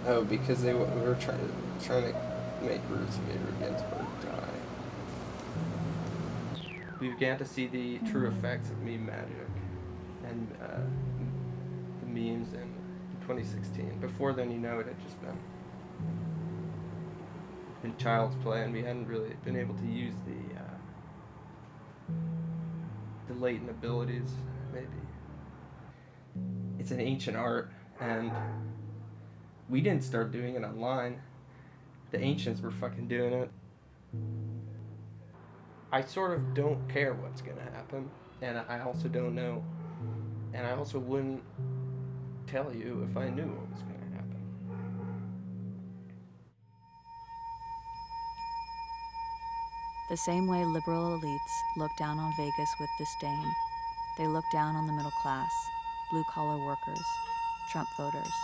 Oh, because we were trying to make Ruth Bader Ginsburg die. We began to see the true effects of meme magic and the memes in 2016. Before then, it had just been child's play, and we hadn't really been able to use the latent abilities, maybe. It's an ancient art, and we didn't start doing it online. The ancients were fucking doing it. I sort of don't care what's gonna happen, and I also don't know. And I also wouldn't tell you if I knew what was gonna happen. The same way liberal elites look down on Vegas with disdain, they look down on the middle class, blue-collar workers, Trump voters.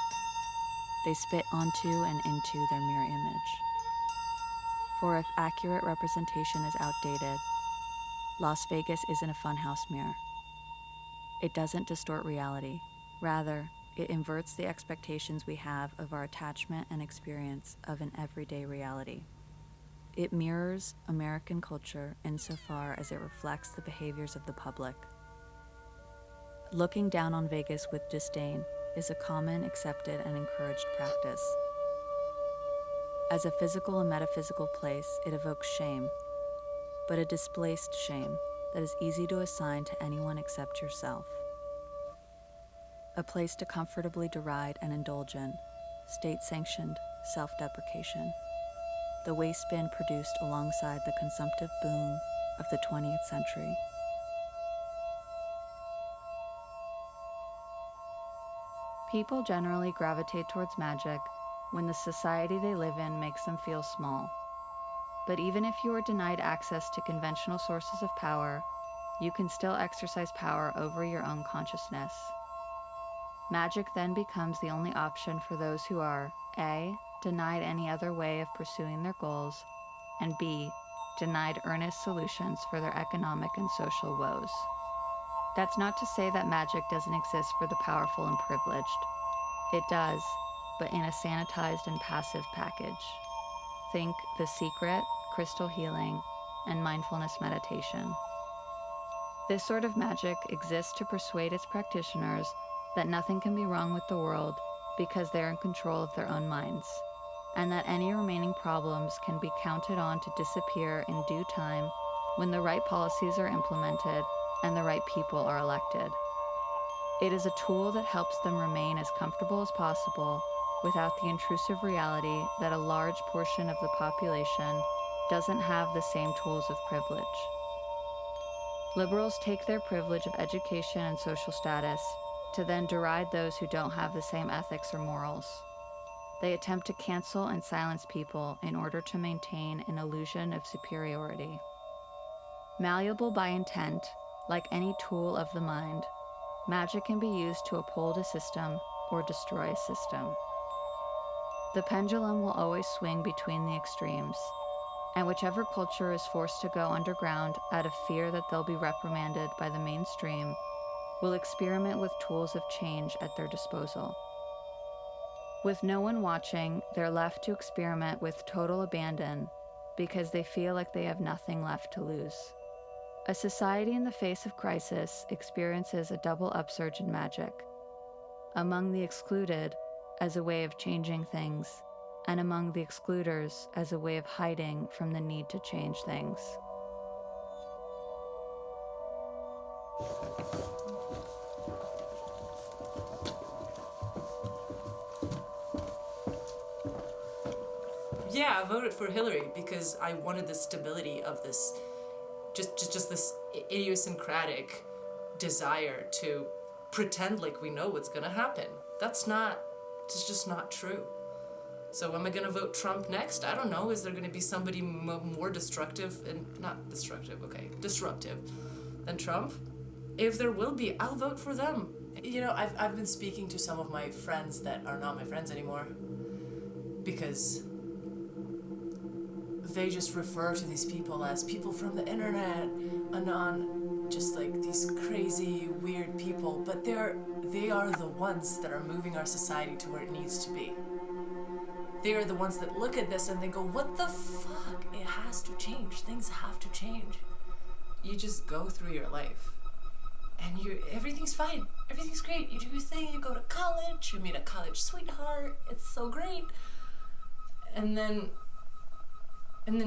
They spit onto and into their mirror image. For if accurate representation is outdated, Las Vegas isn't a funhouse mirror. It doesn't distort reality. Rather, it inverts the expectations we have of our attachment and experience of an everyday reality. It mirrors American culture insofar as it reflects the behaviors of the public. Looking down on Vegas with disdain is a common, accepted, and encouraged practice. As a physical and metaphysical place, it evokes shame, but a displaced shame that is easy to assign to anyone except yourself. A place to comfortably deride and indulge in, state-sanctioned self-deprecation. the waste bin produced alongside the consumptive boom of the 20th century. People generally gravitate towards magic when the society they live in makes them feel small. But even if you are denied access to conventional sources of power, you can still exercise power over your own consciousness. Magic then becomes the only option for those who are A, denied any other way of pursuing their goals, and B, denied earnest solutions for their economic and social woes. That's not to say that magic doesn't exist for the powerful and privileged. It does, but in a sanitized and passive package. Think The Secret, crystal healing, and mindfulness meditation. This sort of magic exists to persuade its practitioners that nothing can be wrong with the world because they're in control of their own minds, and that any remaining problems can be counted on to disappear in due time when the right policies are implemented and the right people are elected. It is a tool that helps them remain as comfortable as possible without the intrusive reality that a large portion of the population doesn't have the same tools of privilege. Liberals take their privilege of education and social status to then deride those who don't have the same ethics or morals. They attempt to cancel and silence people in order to maintain an illusion of superiority. Malleable by intent, like any tool of the mind, magic can be used to uphold a system or destroy a system. The pendulum will always swing between the extremes, and whichever culture is forced to go underground out of fear that they'll be reprimanded by the mainstream will experiment with tools of change at their disposal. With no one watching, they're left to experiment with total abandon because they feel like they have nothing left to lose. A society in the face of crisis experiences a double upsurge in magic. Among the excluded, as a way of changing things, and among the excluders as a way of hiding from the need to change things. Yeah, I voted for Hillary because I wanted the stability of this, just this idiosyncratic desire to pretend like we know what's gonna happen. It's just not true. So am I gonna vote Trump next? I don't know. Is there gonna be somebody more disruptive than Trump? If there will be, I'll vote for them. You know, I've been speaking to some of my friends that are not my friends anymore because they just refer to these people as people from the internet, just like these crazy, weird people, but they are the ones that are moving our society to where it needs to be. They are the ones that look at this and they go, what the fuck? It has to change. Things have to change. You just go through your life and everything's fine. Everything's great. You do your thing, you go to college, you meet a college sweetheart, it's so great. And then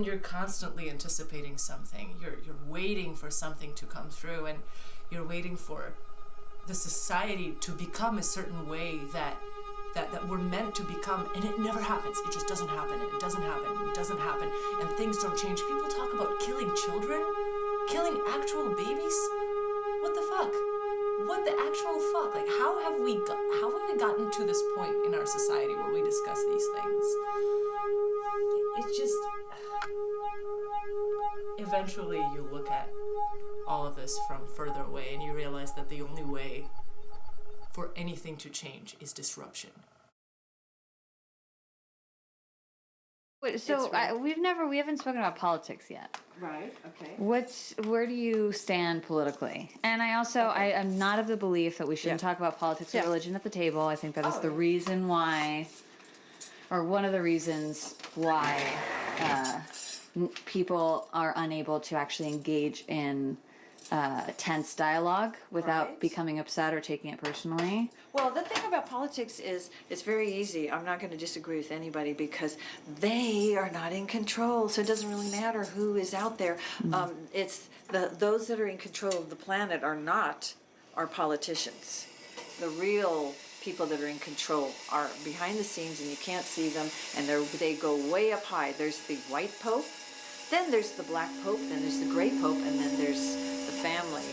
you're constantly anticipating something. You're waiting for something to come through, and you're waiting for the society to become a certain way that we're meant to become, and it never happens. It just doesn't happen, and it doesn't happen, and it doesn't happen, and things don't change. People talk about killing children, killing actual babies. What the fuck? What the actual fuck? Like, how have we gotten to this point in our society where we discuss these things? It's just, eventually you look at all of this from further away and you realize that the only way for anything to change is disruption. Wait, so we haven't spoken about politics yet. Right, okay. Where do you stand politically? And I also, I am not of the belief that we shouldn't talk about politics or religion at the table. I think that is the reason why, or one of the reasons why people are unable to actually engage in tense dialogue without becoming upset or taking it personally. Well, the thing about politics is it's very easy. I'm not going to disagree with anybody because they are not in control, so it doesn't really matter who is out there. It's those that are in control of the planet are not our politicians. The real people that are in control are behind the scenes and you can't see them, and they go way up high. There's the white pope, then there's the black pope, then there's the gray pope, and then there's the family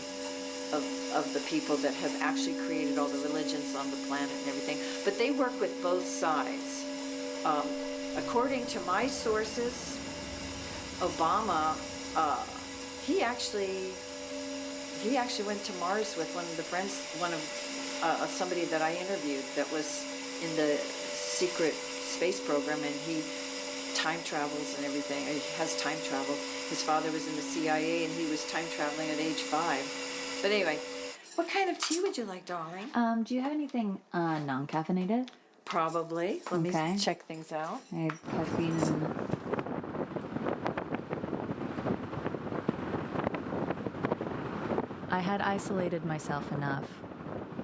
of the people that have actually created all the religions on the planet and everything. But they work with both sides. According to my sources, Obama, he actually went to Mars with one of the friends, somebody that I interviewed that was in the secret space program, and he time travels and everything. He has time travel. His father was in the CIA, and he was time traveling at age 5. But anyway, what kind of tea would you like, darling? Do you have anything non-caffeinated? Probably. Let me check things out. I have caffeine and... I had isolated myself enough.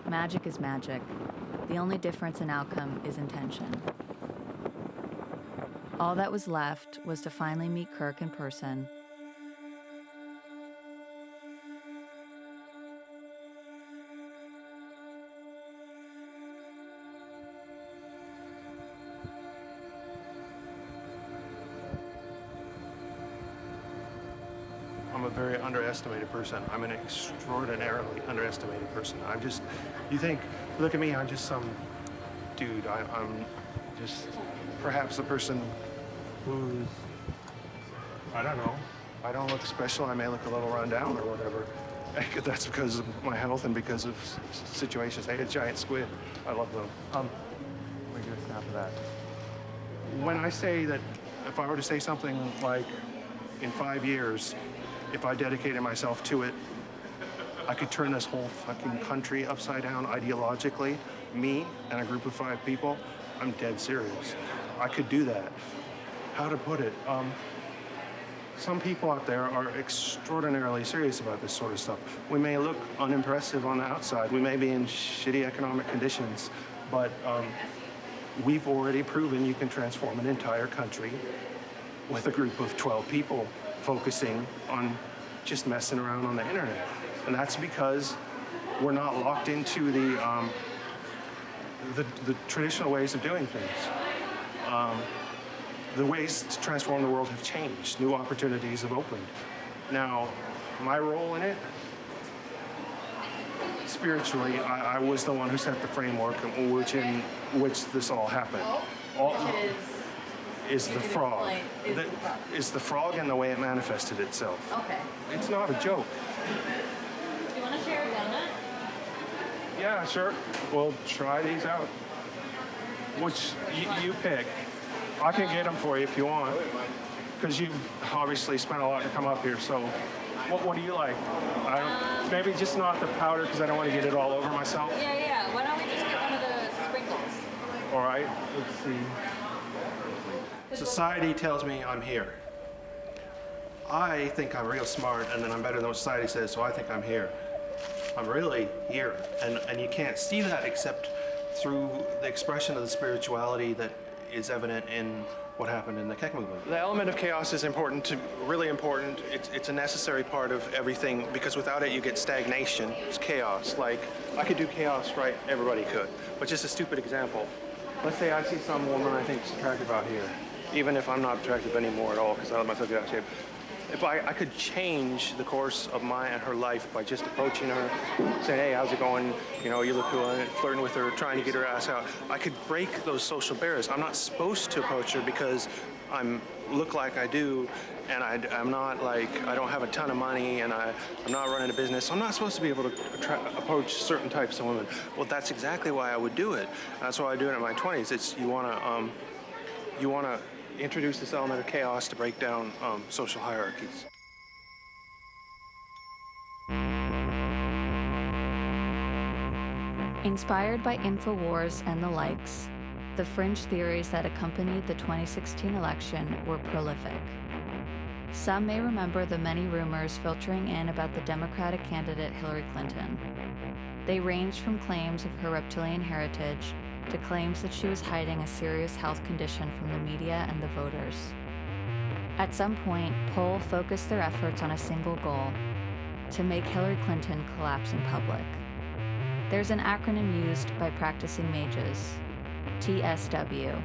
Magic is magic. The only difference in outcome is intention. All that was left was to finally meet Kirk in person. I'm a very underestimated person. I'm an extraordinarily underestimated person. You think, look at me, I'm just some dude. I'm just perhaps the person who's, I don't know, I don't look special. I may look a little run down or whatever. That's because of my health and because of situations. I had a giant squid. I love them. Let me get a snap of that. When I say that, if I were to say something like, in 5 years, if I dedicated myself to it, I could turn this whole fucking country upside down ideologically. Me and a group of 5 people, I'm dead serious. I could do that. How to put it? Some people out there are extraordinarily serious about this sort of stuff. We may look unimpressive on the outside. We may be in shitty economic conditions, but we've already proven you can transform an entire country with a group of 12 people focusing on just messing around on the internet. And that's because we're not locked into the traditional ways of doing things. The ways to transform the world have changed. New opportunities have opened. Now, my role in it, spiritually, I was the one who set the framework in which this all happened. Is the frog. Is the frog and the way it manifested itself. Okay. It's not a joke. Do you want to share a donut? Yeah, sure. We'll try these out. Which you pick. I can get them for you if you want. Because you've obviously spent a lot to come up here, so what do you like? Maybe just not the powder because I don't want to get it all over myself. Yeah. Why don't we just get one of the sprinkles? All right, let's see. Society tells me I'm here. I think I'm real smart, and then I'm better than what society says, so I think I'm here. I'm really here, and you can't see that except through the expression of the spirituality that is evident in what happened in the Kek movement. The element of chaos is really important. It's a necessary part of everything, because without it you get stagnation. It's chaos. Like, I could do chaos, right? Everybody could. But just a stupid example. Let's say I see some woman I think is attractive out here, even if I'm not attractive anymore at all because I let myself get out of shape. If I could change the course of my and her life by just approaching her, saying, hey, how's it going? You know, you look cool, and flirting with her, trying to get her ass out. I could break those social barriers. I'm not supposed to approach her because I look like I do, and I'm not like, I don't have a ton of money, and I'm not running a business. So I'm not supposed to be able to approach certain types of women. Well, that's exactly why I would do it. That's why I do it in my 20s. It's you want to introduce this element of chaos to break down social hierarchies. Inspired by InfoWars and the likes, the fringe theories that accompanied the 2016 election were prolific. Some may remember the many rumors filtering in about the Democratic candidate Hillary Clinton. They ranged from claims of her reptilian heritage to claims that she was hiding a serious health condition from the media and the voters. At some point, Poll focused their efforts on a single goal: to make Hillary Clinton collapse in public. There's an acronym used by practicing mages, TSW,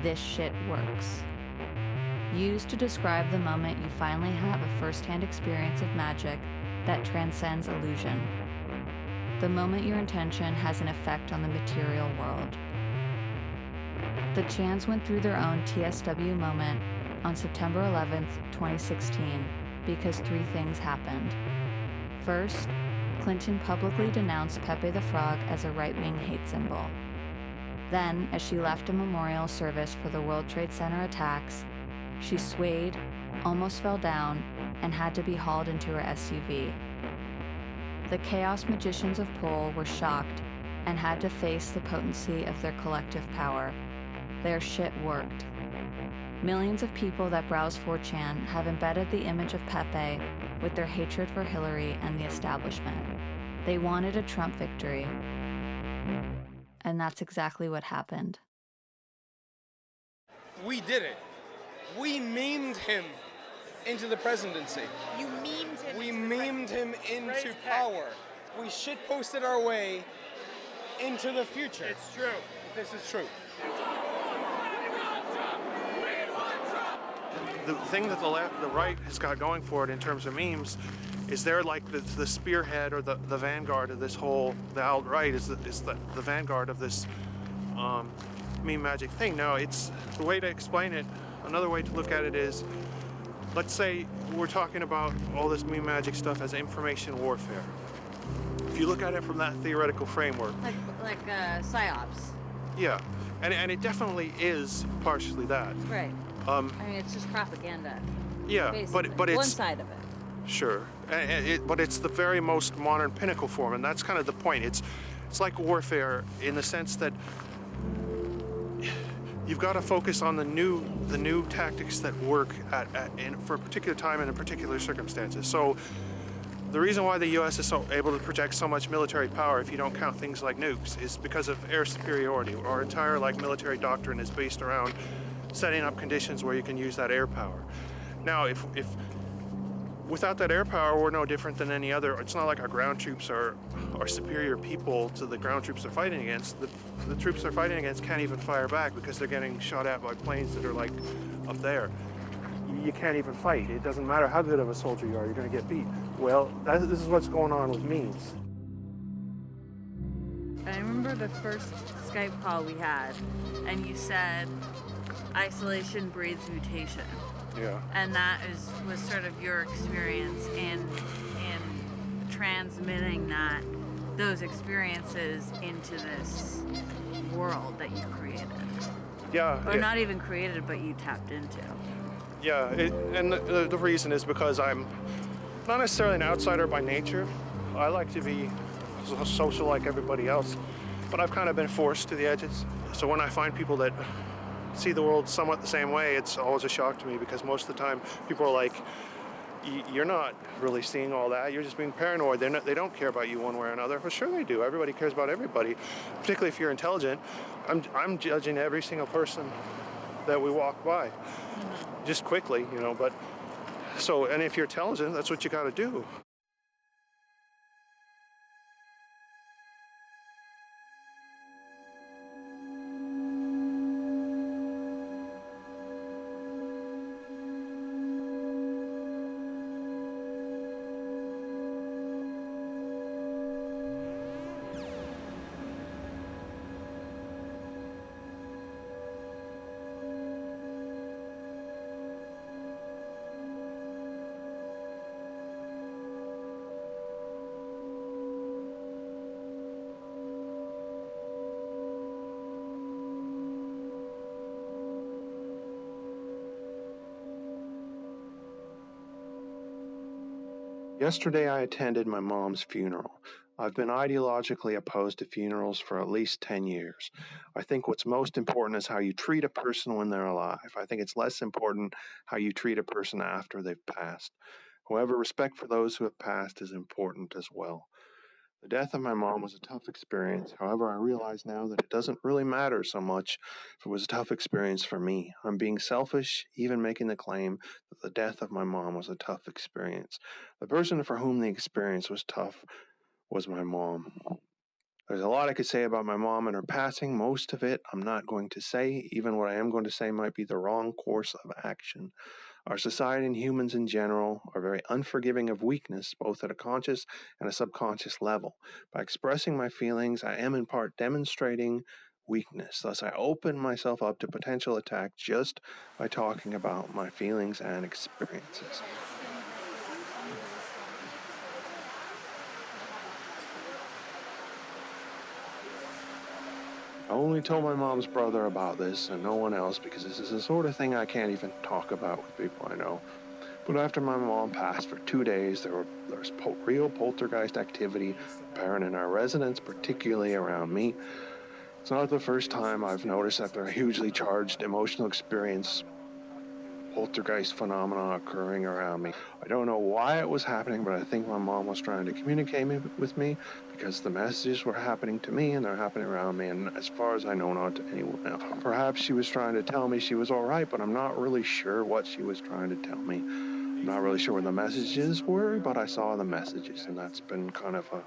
this shit works. Used to describe the moment you finally have a first-hand experience of magic that transcends illusion. The moment your intention has an effect on the material world. The Chans went through their own TSW moment on September 11th, 2016, because 3 things happened. First, Clinton publicly denounced Pepe the Frog as a right-wing hate symbol. Then, as she left a memorial service for the World Trade Center attacks, she swayed, almost fell down, and had to be hauled into her SUV. The Chaos Magicians of Pole were shocked and had to face the potency of their collective power. Their shit worked. Millions of people that browse 4chan have embedded the image of Pepe with their hatred for Hillary and the establishment. They wanted a Trump victory. And that's exactly what happened. We did it. We memed him into the presidency. You memed him. We memed him into power. We shitposted our way into the future. It's true. This is true. The thing that the right has got going for it in terms of memes is they're like the spearhead or the vanguard of this whole, the alt-right is the vanguard of this meme magic thing. Now, it's the way to explain it, another way to look at it is, let's say we're talking about all this meme magic stuff as information warfare. If you look at it from that theoretical framework. Like psyops. Yeah, and it definitely is partially that. Right. I mean, it's just propaganda. Yeah, basically. but it's one side of it. Sure, but it's the very most modern pinnacle form, and that's kind of the point. It's like warfare in the sense that you've got to focus on the new tactics that work for a particular time and in particular circumstances. So the reason why the U.S. is so able to project so much military power, if you don't count things like nukes, is because of air superiority. Our entire military doctrine is based around setting up conditions where you can use that air power. Now, if without that air power, we're no different than any other. It's not like our ground troops are superior people to the ground troops they're fighting against. The troops they're fighting against can't even fire back because they're getting shot at by planes that are up there. You can't even fight. It doesn't matter how good of a soldier you are, you're going to get beat. Well, this is what's going on with memes. I remember the first Skype call we had, and you said, isolation breeds mutation. Yeah. And that was sort of your experience in transmitting those experiences into this world that you created. Yeah. Or not even created, but you tapped into. Yeah, and the reason is because I'm not necessarily an outsider by nature. I like to be social like everybody else, but I've kind of been forced to the edges. So when I find people that see the world somewhat the same way, it's always a shock to me because most of the time people are like, you're not really seeing all that, you're just being paranoid. They don't care about you one way or another. Well, sure they do. Everybody cares about everybody, particularly if you're intelligent. I'm judging every single person that we walk by, just quickly, but so, and if you're intelligent, that's what you got to do. Yesterday I attended my mom's funeral. I've been ideologically opposed to funerals for at least 10 years. I think what's most important is how you treat a person when they're alive. I think it's less important how you treat a person after they've passed. However, respect for those who have passed is important as well. The death of my mom was a tough experience. However, I realize now that it doesn't really matter so much if it was a tough experience for me. I'm being selfish, even making the claim that the death of my mom was a tough experience. The person for whom the experience was tough was my mom. There's a lot I could say about my mom and her passing. Most of it I'm not going to say. Even what I am going to say might be the wrong course of action. Our society and humans in general are very unforgiving of weakness, both at a conscious and a subconscious level. By expressing my feelings, I am in part demonstrating weakness. Thus, I open myself up to potential attack just by talking about my feelings and experiences. I only told my mom's brother about this and no one else because this is the sort of thing I can't even talk about with people I know. But after my mom passed for 2 days, there's real poltergeist activity apparent in our residence, particularly around me. It's not the first time I've noticed that there are hugely charged emotional experience poltergeist phenomena occurring around me. I don't know why it was happening, but I think my mom was trying to communicate with me because the messages were happening to me and they're happening around me, and as far as I know, not to anyone else. Perhaps she was trying to tell me she was all right, but I'm not really sure what she was trying to tell me. I'm not really sure what the messages were, but I saw the messages, and that's been kind of a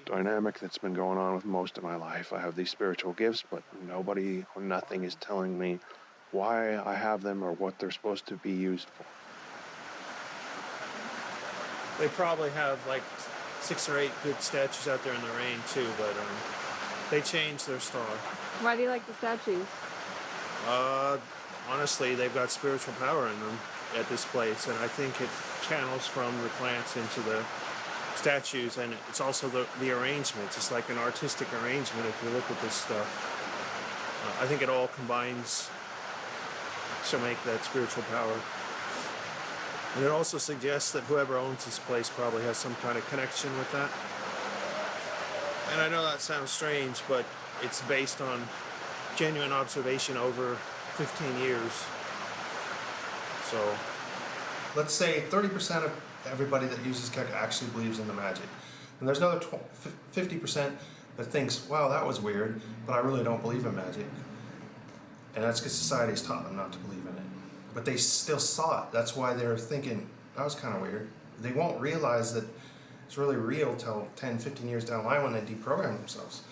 dynamic that's been going on with most of my life. I have these spiritual gifts, but nobody or nothing is telling me why I have them or what they're supposed to be used for. They probably have like 6 or 8 good statues out there in the rain too, but they changed their star. Why do you like the statues? Honestly, they've got spiritual power in them at this place, and I think it channels from the plants into the statues, and it's also the arrangements. It's like an artistic arrangement if you look at this stuff. I think it all combines to make that spiritual power. And it also suggests that whoever owns this place probably has some kind of connection with that. And I know that sounds strange, but it's based on genuine observation over 15 years. So, let's say 30% of everybody that uses Kek actually believes in the magic. And there's another 50% that thinks, wow, that was weird, but I really don't believe in magic. And that's because society's taught them not to believe in it. But they still saw it. That's why they're thinking, that was kind of weird. They won't realize that it's really real till 10, 15 years down the line when they deprogram themselves.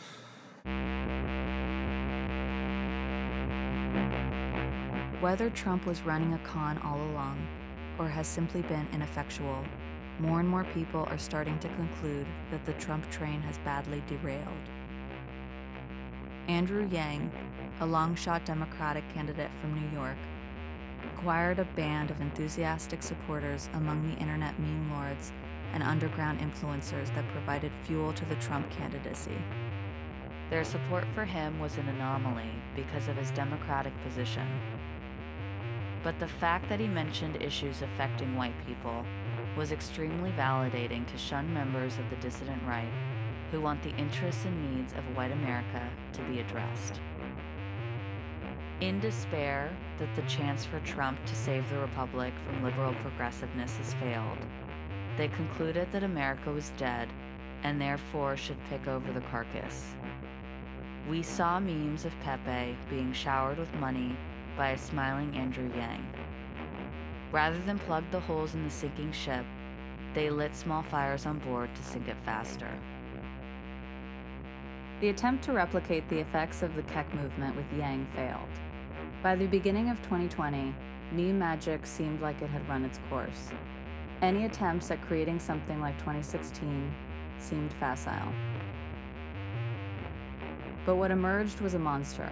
Whether Trump was running a con all along or has simply been ineffectual, more and more people are starting to conclude that the Trump train has badly derailed. Andrew Yang, a long-shot Democratic candidate from New York, acquired a band of enthusiastic supporters among the internet meme lords and underground influencers that provided fuel to the Trump candidacy. Their support for him was an anomaly because of his Democratic position. But the fact that he mentioned issues affecting white people was extremely validating to shun members of the dissident right who want the interests and needs of white America to be addressed. In despair that the chance for Trump to save the republic from liberal progressiveness has failed, they concluded that America was dead and therefore should pick over the carcass. We saw memes of Pepe being showered with money by a smiling Andrew Yang. Rather than plug the holes in the sinking ship, they lit small fires on board to sink it faster. The attempt to replicate the effects of the Kek movement with Yang failed. By the beginning of 2020, meme magic seemed like it had run its course. Any attempts at creating something like 2016 seemed facile. But what emerged was a monster.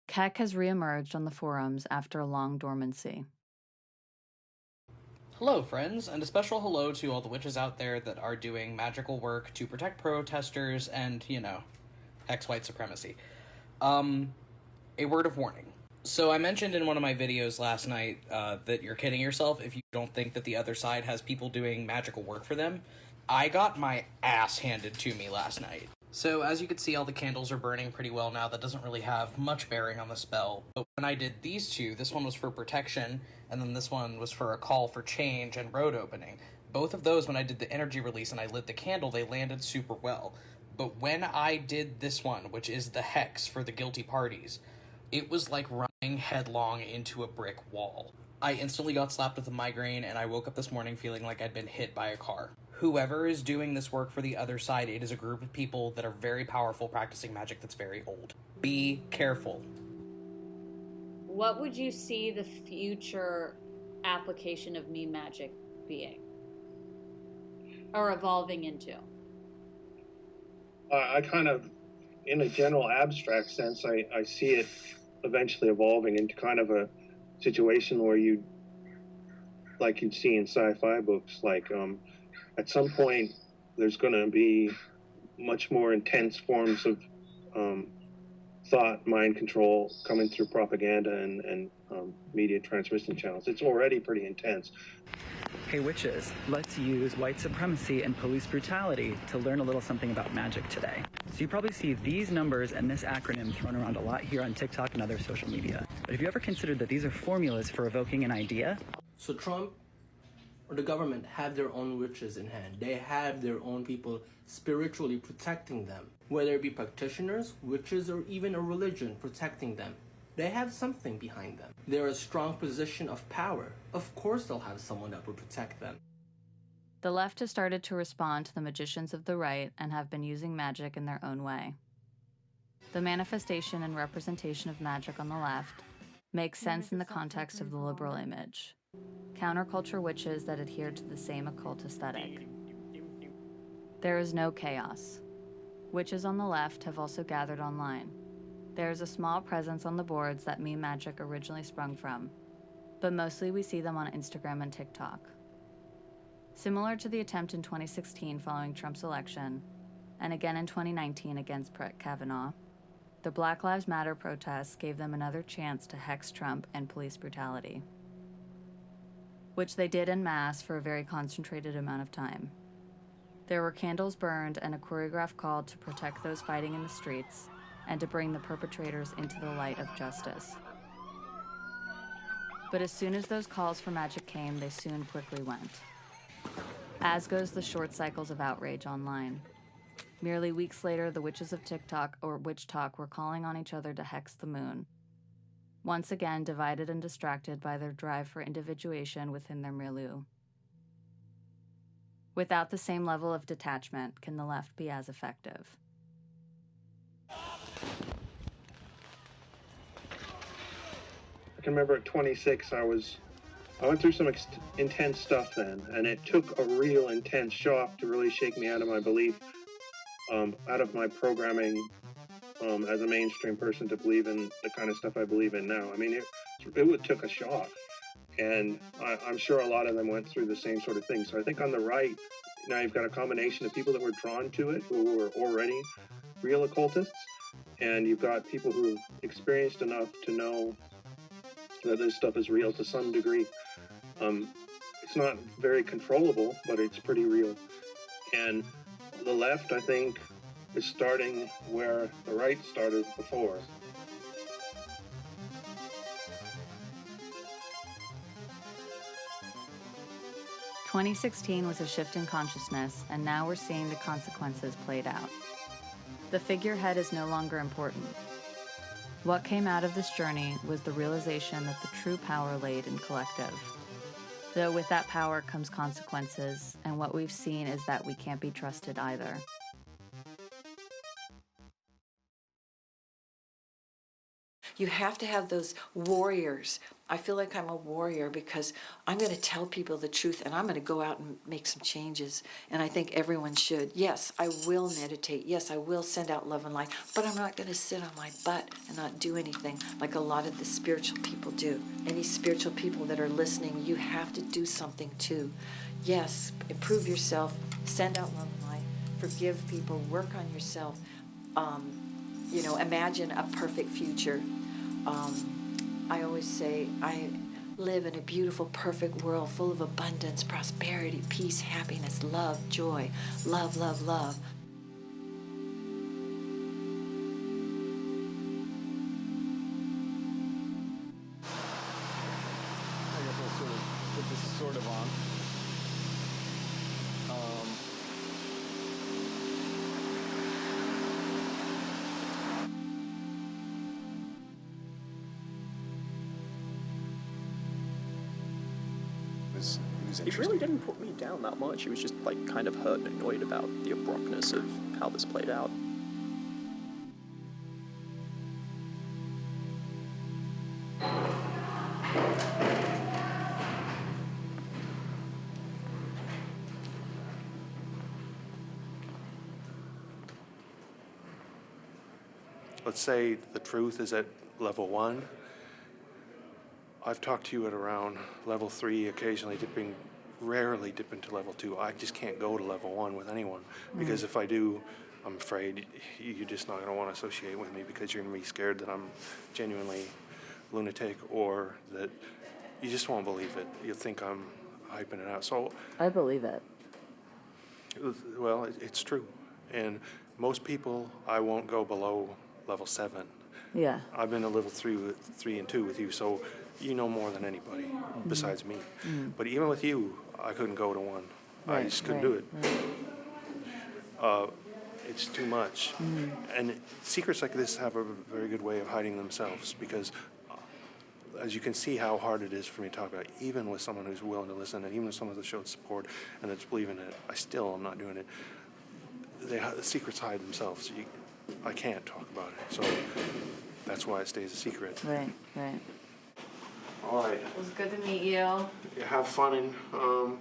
Kek has reemerged on the forums after a long dormancy. Hello, friends, and a special hello to all the witches out there that are doing magical work to protect protesters and, hex white supremacy. A word of warning. So I mentioned in one of my videos last night that you're kidding yourself if you don't think that the other side has people doing magical work for them. I got my ass handed to me last night. So as you can see, all the candles are burning pretty well now. That doesn't really have much bearing on the spell. But when I did these two, this one was for protection, and then this one was for a call for change and road opening. Both of those, when I did the energy release and I lit the candle, they landed super well. But when I did this one, which is the hex for the guilty parties, it was like running headlong into a brick wall. I instantly got slapped with a migraine, and I woke up this morning feeling like I'd been hit by a car. whoever is doing this work for the other side, it is a group of people that are very powerful practicing magic that's very old. Be careful. What would you see the future application of meme magic being? Or evolving into? I kind of, in a general abstract sense, I see it eventually evolving into kind of a situation where like you'd see in sci-fi books, like at some point there's going to be much more intense forms of thought, mind control coming through propaganda and media transmission channels. It's already pretty intense. Hey witches, let's use white supremacy and police brutality to learn a little something about magic today. So you probably see these numbers and this acronym thrown around a lot here on TikTok and other social media. But have you ever considered that these are formulas for evoking an idea? So Trump or the government have their own witches in hand. They have their own people spiritually protecting them, whether it be practitioners, witches, or even a religion protecting them. They have something behind them. They're a strong position of power. Of course they'll have someone that will protect them. The left has started to respond to the magicians of the right and have been using magic in their own way. The manifestation and representation of magic on the left makes sense in the context of the liberal image. Counterculture witches that adhere to the same occult aesthetic. There is no chaos. Witches on the left have also gathered online. There is a small presence on the boards that meme magic originally sprung from, but mostly we see them on Instagram and TikTok. Similar to the attempt in 2016 following Trump's election, and again in 2019 against Brett Kavanaugh, the Black Lives Matter protests gave them another chance to hex Trump and police brutality, which they did en masse for a very concentrated amount of time. There were candles burned and a choreographed call to protect those fighting in the streets and to bring the perpetrators into the light of justice. But as soon as those calls for magic came, they soon quickly went. As goes the short cycles of outrage online. Merely weeks later, the witches of TikTok or Witch Talk were calling on each other to hex the moon. Once again, divided and distracted by their drive for individuation within their milieu. Without the same level of detachment, can the left be as effective? I can remember at 26, I went through some intense stuff then, and it took a real intense shock to really shake me out of my belief, out of my programming as a mainstream person to believe in the kind of stuff I believe in now. I mean, it took a shock, and I'm sure a lot of them went through the same sort of thing. So I think on the right, now you've got a combination of people that were drawn to it, who were already real occultists, and you've got people who've experienced enough to know that this stuff is real to some degree. It's not very controllable, but it's pretty real. And the left, I think, is starting where the right started before. – 2016 was a shift in consciousness, and now we're seeing the consequences played out. The figurehead is no longer important. What came out of this journey was the realization that the true power laid in collective. Though with that power comes consequences, and what we've seen is that we can't be trusted either. You have to have those warriors. I feel like I'm a warrior because I'm going to tell people the truth and I'm going to go out and make some changes. And I think everyone should. Yes, I will meditate. Yes, I will send out love and light. But I'm not going to sit on my butt and not do anything like a lot of the spiritual people do. Any spiritual people that are listening, you have to do something too. Yes, improve yourself, send out love and light, forgive people, work on yourself. Imagine a perfect future. I always say I live in a beautiful, perfect world full of abundance, prosperity, peace, happiness, love, joy, love, love, love. I guess I'll sort of put this sort of on. was interesting. It really didn't put me down that much. It was just like kind of hurt and annoyed about the abruptness of how this played out. Let's say the truth is at level 1. I've talked to you at around level 3, occasionally rarely dip into level 2. I just can't go to level 1 with anyone, because if I do, I'm afraid you're just not going to want to associate with me, because you're going to be scared that I'm genuinely lunatic, or that you just won't believe it. You'll think I'm hyping it out. So I believe it. Well, it's true. And most people, I won't go below level 7. Yeah. I've been to level 3 and 2 with you, so you know more than anybody besides me. But even with you, I couldn't go to 1. I just couldn't do it. It's too much. And secrets like this have a very good way of hiding themselves, because as you can see how hard it is for me to talk about, even with someone who's willing to listen, and even with someone that showed support and that's believing it, I still am not doing it. The secrets hide themselves. I can't talk about it, so that's why it stays a secret. Right. All right. It was good to meet you. Have fun in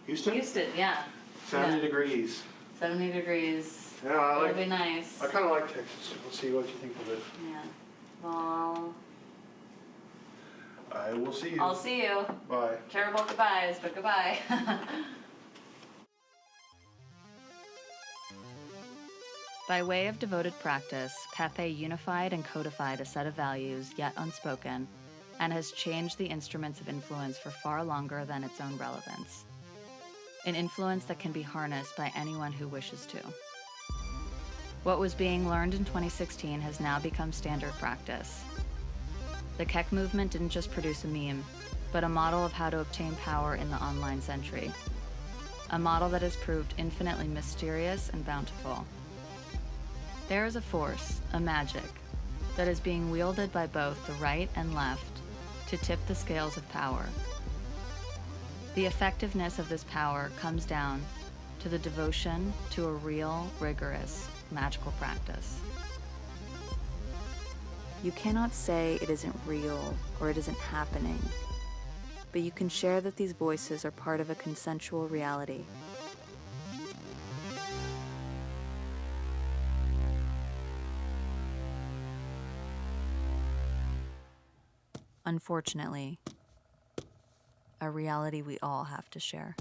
Houston? Houston, yeah. 70 degrees. 70 degrees. Yeah, It'll be nice. I kind of like Texas. We'll see what you think of it. Yeah. Well, I will see you. I'll see you. Bye. Terrible goodbyes, but goodbye. By way of devoted practice, Pepe unified and codified a set of values yet unspoken, and has changed the instruments of influence for far longer than its own relevance. An influence that can be harnessed by anyone who wishes to. What was being learned in 2016 has now become standard practice. The Kek movement didn't just produce a meme, but a model of how to obtain power in the online century. A model that has proved infinitely mysterious and bountiful. There is a force, a magic, that is being wielded by both the right and left to tip the scales of power. The effectiveness of this power comes down to the devotion to a real, rigorous, magical practice. You cannot say it isn't real or it isn't happening, but you can share that these voices are part of a consensual reality. Unfortunately, a reality we all have to share.